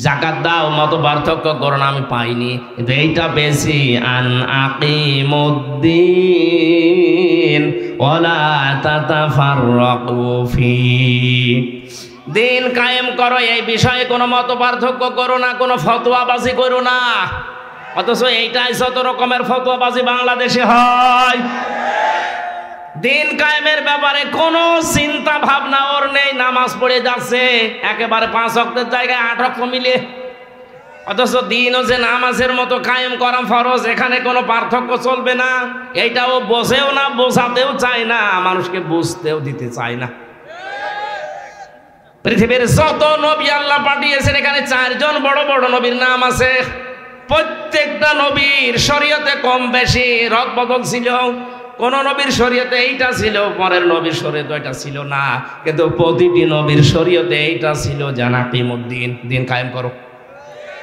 যাকাত দাও, মত পার্থক্য করো না, আমি পাইনি। কিন্তু এইটা বেশি, আন আকিমুদ্দিন ওয়ালা তাতাফাররাকু ফি। দিন কায়েম করো, এই বিষয়ে কোনো মত পার্থক্য করো না, কোনো ফতোয়াবাজি করো না। অথচ এইটাই যত রকমের ফতোয়াবাজি বাংলাদেশে হয়। দিন কায়েমের ব্যাপারে কোনো চিন্তা ভাবনা ওর নেই, নামাজ পড়ে যাচ্ছে একেবারে 5 ওয়াক্তের জায়গায় 8 ওয়াক্ত মিলে। অথচ দিনও যে নামাজের মতো কায়েম করা ফরজ, এখানে কোনো পার্থক্য চলবে না। এইটাও বোঝেও না, বোঝাতেও চায় না, মানুষকে বুঝতেও দিতে চায় না। পৃথিবীর যত নবী আল্লাহ পাঠিয়েছেন এখানে 4 জন বড় বড় নবীর নাম আছে। প্রত্যেকটা নবীর শরীয়তে কম বেশি রদবদল ছিল। কোন নবীর শরীয়তে এইটা ছিল, পরের নবীর শরীয়তে এটা ছিল না, কিন্তু প্রতিটি নবীর শরীয়তে এইটা ছিল জানা কিমুদ্দিন, দিন কায়েম করো।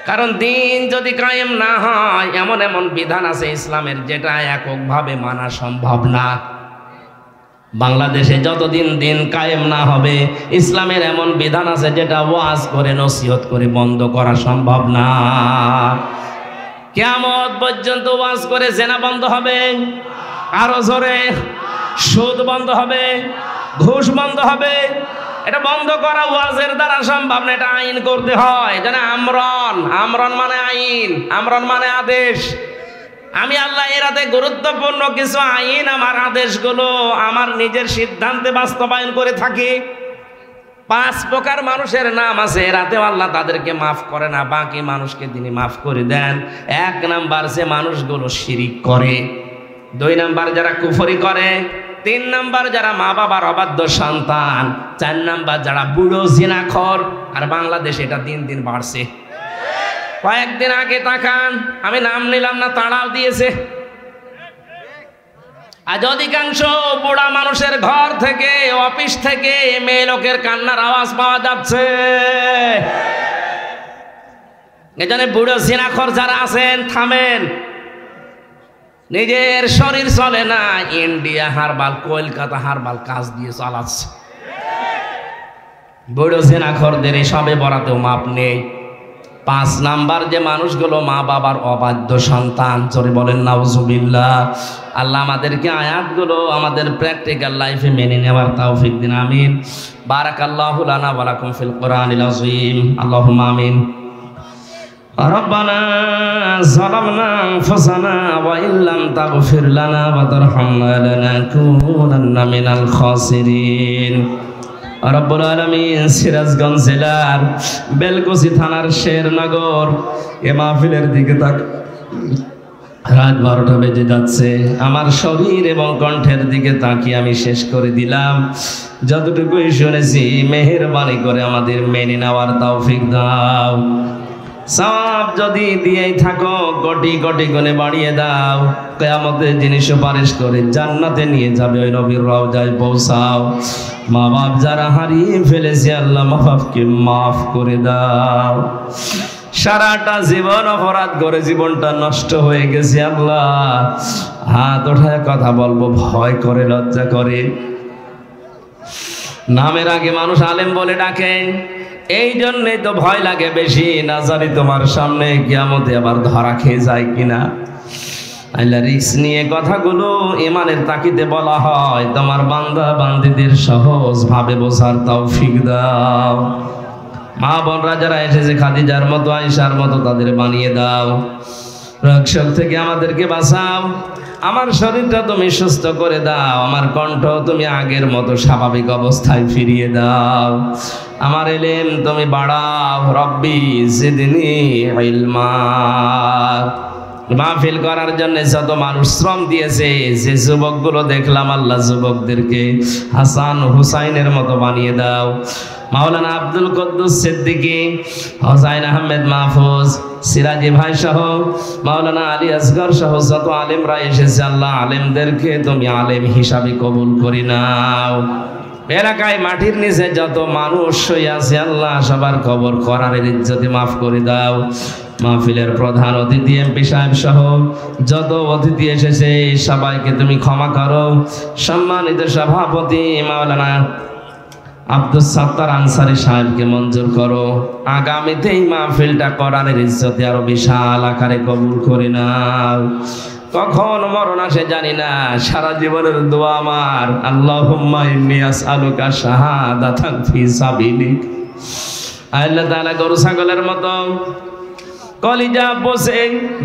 কারণ দিন যদি কায়েম না হয়, এমন এমন বিধান আছে ইসলামের যেটা এককভাবে মানা সম্ভব না। বাংলাদেশে যতদিন দিন কায়েম না হবে, ইসলামের এমন বিধান আছে যেটা ওয়াজ করে নসিহত করে বন্ধ করা সম্ভব না। কিয়ামত পর্যন্ত ওয়াজ করে জেনা বন্ধ হবে, আরো জোরে সুদ বন্ধ হবে, ঘুষ বন্ধ হবে। এটা বন্ধ করা ওয়াজের দ্বারা সম্ভব না, এটা আইন করতে হয়। যেন আমরন, আমরন মানে আইন, আমরন মানে আদেশ। আমি আল্লাহ এরাতে গুরুত্বপূর্ণ কিছু আইন, আমার আদেশগুলো আমার নিজের সিদ্ধান্তে বাস্তবায়ন করে থাকি। 5 প্রকার মানুষের নাম আছে, এরাতেও আল্লাহ তাদেরকে মাফ করে না, বাকি মানুষকে তিনি মাফ করে দেন। 1 নাম্বার যে মানুষগুলো শিরিক করে, 2 নাম্বার যারা কুফরি করে, 3 নাম্বার যারা মা বাবার অবাধ্য সন্তান, 4 নাম্বার যারা বুড়ো জিনাখোর। আর বাংলাদেশে এটা দিন দিন বাড়ছে। কয়েকদিন আগে তাকান, আমি নাম নিলাম না, তাড়াও দিয়েছে। আজ অধিকাংশ বুড়া মানুষের ঘর থেকে, অফিস থেকে মেয়ে লোকের কান্নার আওয়াজ পাওয়া যাচ্ছে। এজন্য বুড়ো জিনাখোর যারা আছেন, থামেন। নিজের শরীর চলে না, ইন্ডিয়া হারবাল, কলকাতা হারবাল কাজ দিয়ে চালাচ্ছে। বুড়ো জিনাখোরদের সবে বরাতেও মাপ নেই। 5 নাম্বার যে মানুষগুলো মা বাবার অবাধ্য সন্তান, জোরে বলেন নাউজুবিল্লাহ। আল্লাহ আমাদেরকে আয়াতগুলো আমাদের প্র্যাকটিক্যাল লাইফে মেনে নেওয়ার তৌফিক দিন, আমিন। বারাকাল্লাহু লানা ওয়া লাকুম ফিল কোরআনিল আযীম, আল্লাহুম্মা আমিন। রব্বানা যালামনা আনফুসানা ওয়া ইল্লাম তাগফির লানা ওয়া তারহামনা লানাকুনান্না মিনাল খাসিরিন। রব্বুল আলামিন সিরাজগঞ্জ জেলার বেলকুচি থানার শেরনগর এ মাহফিলের দিকে তাক, রাত 12টা বেজে যাচ্ছে। আমার শরীর এবং কণ্ঠের দিকে তাকিয়ে আমি শেষ করে দিলাম। যতটুকুই শুনেছি মেহেরবানি করে আমাদের মেনে নেওয়ার তৌফিক দাও। সওয়াব যদি দিয়েই থাকো কোটি কোটি গুণে বাড়িয়ে দাও। কিয়ামতের যিনি সুপারিশ করে জান্নাতে নিয়ে যাবে ওই নবীর রওজায় পৌঁছাও। মা বাপ যারা হারিয়ে ফেলেছে আল্লাহ মা বাপকে মাফ করে দাও। সারাটা জীবন অপরাধ করে জীবনটা নষ্ট হয়ে গেছে আল্লাহ, হাত ওঠায় কথা বলবো ভয় করে, লজ্জা করে। নামের আগে মানুষ আলেম বলে ডাকে, এই জন্যই তো ভয় লাগে বেশি। না জানি তোমার সামনে কিয়ামতে আবার ধরা খেয়ে যায় কিনা। আল্লাহ রিস্ক নিয়ে কথাগুলো ইমানের তাকিদে বলা হয়। তোমার বান্দা বান্দীদের সহজ ভাবে বোঝার তৌফিক দাও। মা বোনরা যারা এসেছে খাদিজার মতো, আয়েশার মতো তাদের বানিয়ে দাও। রোগশোক থেকে আমাদেরকে বাঁচাও। আমার শরীরটা তুমি সুস্থ করে দাও। আমার কণ্ঠ তুমি আগের মতো স্বাভাবিক অবস্থায় ফিরিয়ে দাও। আমার ইলম তুমি বাড়াও। রব্বি জিদনি ইলমা। মাহফিল করার জন্য যত মানুষ শ্রম দিয়েছে, যে যুবকগুলো দেখলাম আল্লাহ যুবকদেরকে হাসান হুসাইনের মতো বানিয়ে দাও। মাওলানা আব্দুল কুদ্দুস সিদ্দিকী, হোসাইন আহমেদ মাহফুজ, সিরাজি ভাই সহ মাওলানা আলী আসগর সহ যত আলেমরা এসেছে আল্লাহ আলেমদেরকে তুমি আলেম হিসাবে কবুল করে নাও। এলাকায় মাটির নিচে যত মানুষ শুয়ে আছে আল্লাহ সবার কবর করারের ইজ্জতে মাফ করে দাও। মাহফিলের প্রধান অতিথি এমপি সাহেব সহ যত অতিথি এসেছে সবাইকে তুমি ক্ষমা করো। সম্মানিত সভাপতি মাওলানা আব্দুল সাত্তার আনসারী সাহেবকে মঞ্জুর করো। আগামীতে এই মাহফিলটা কোরআনের ইজ্জতে আরো বিশাল আকারে কবুল করে নাও। কখন মরণ আসে জানি না, সারা জীবনের দোয়া আমার আল্লাহুম্মা ইন্নী আসআলুকা শাহাদাতান ফি সাবিলিক। আল্লাহ তাআলা গরু ছাগলের মতো কলিজা বসে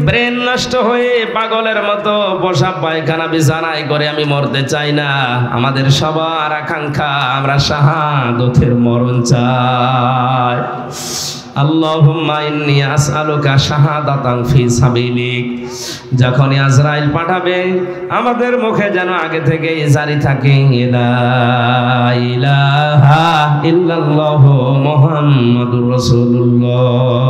ব্রেন নষ্ট হয়ে পাগলের মতো পোশাক পায়খানা বিছানায় করে আমি মরতে চাই না। আমাদের সবার আকাঙ্ক্ষা আমরা শাহাদাতের মরণ চাই। আল্লাহুম্মা ইন্নী আসআলুকা শাহাদাতান ফি সাবিলিক। যখনই আজরাইল পাঠাবে আমাদের মুখে যেন আগে থেকে জারি থাকে লা ইলাহা ইল্লাল্লাহু মুহাম্মাদুর রাসূলুল্লাহ।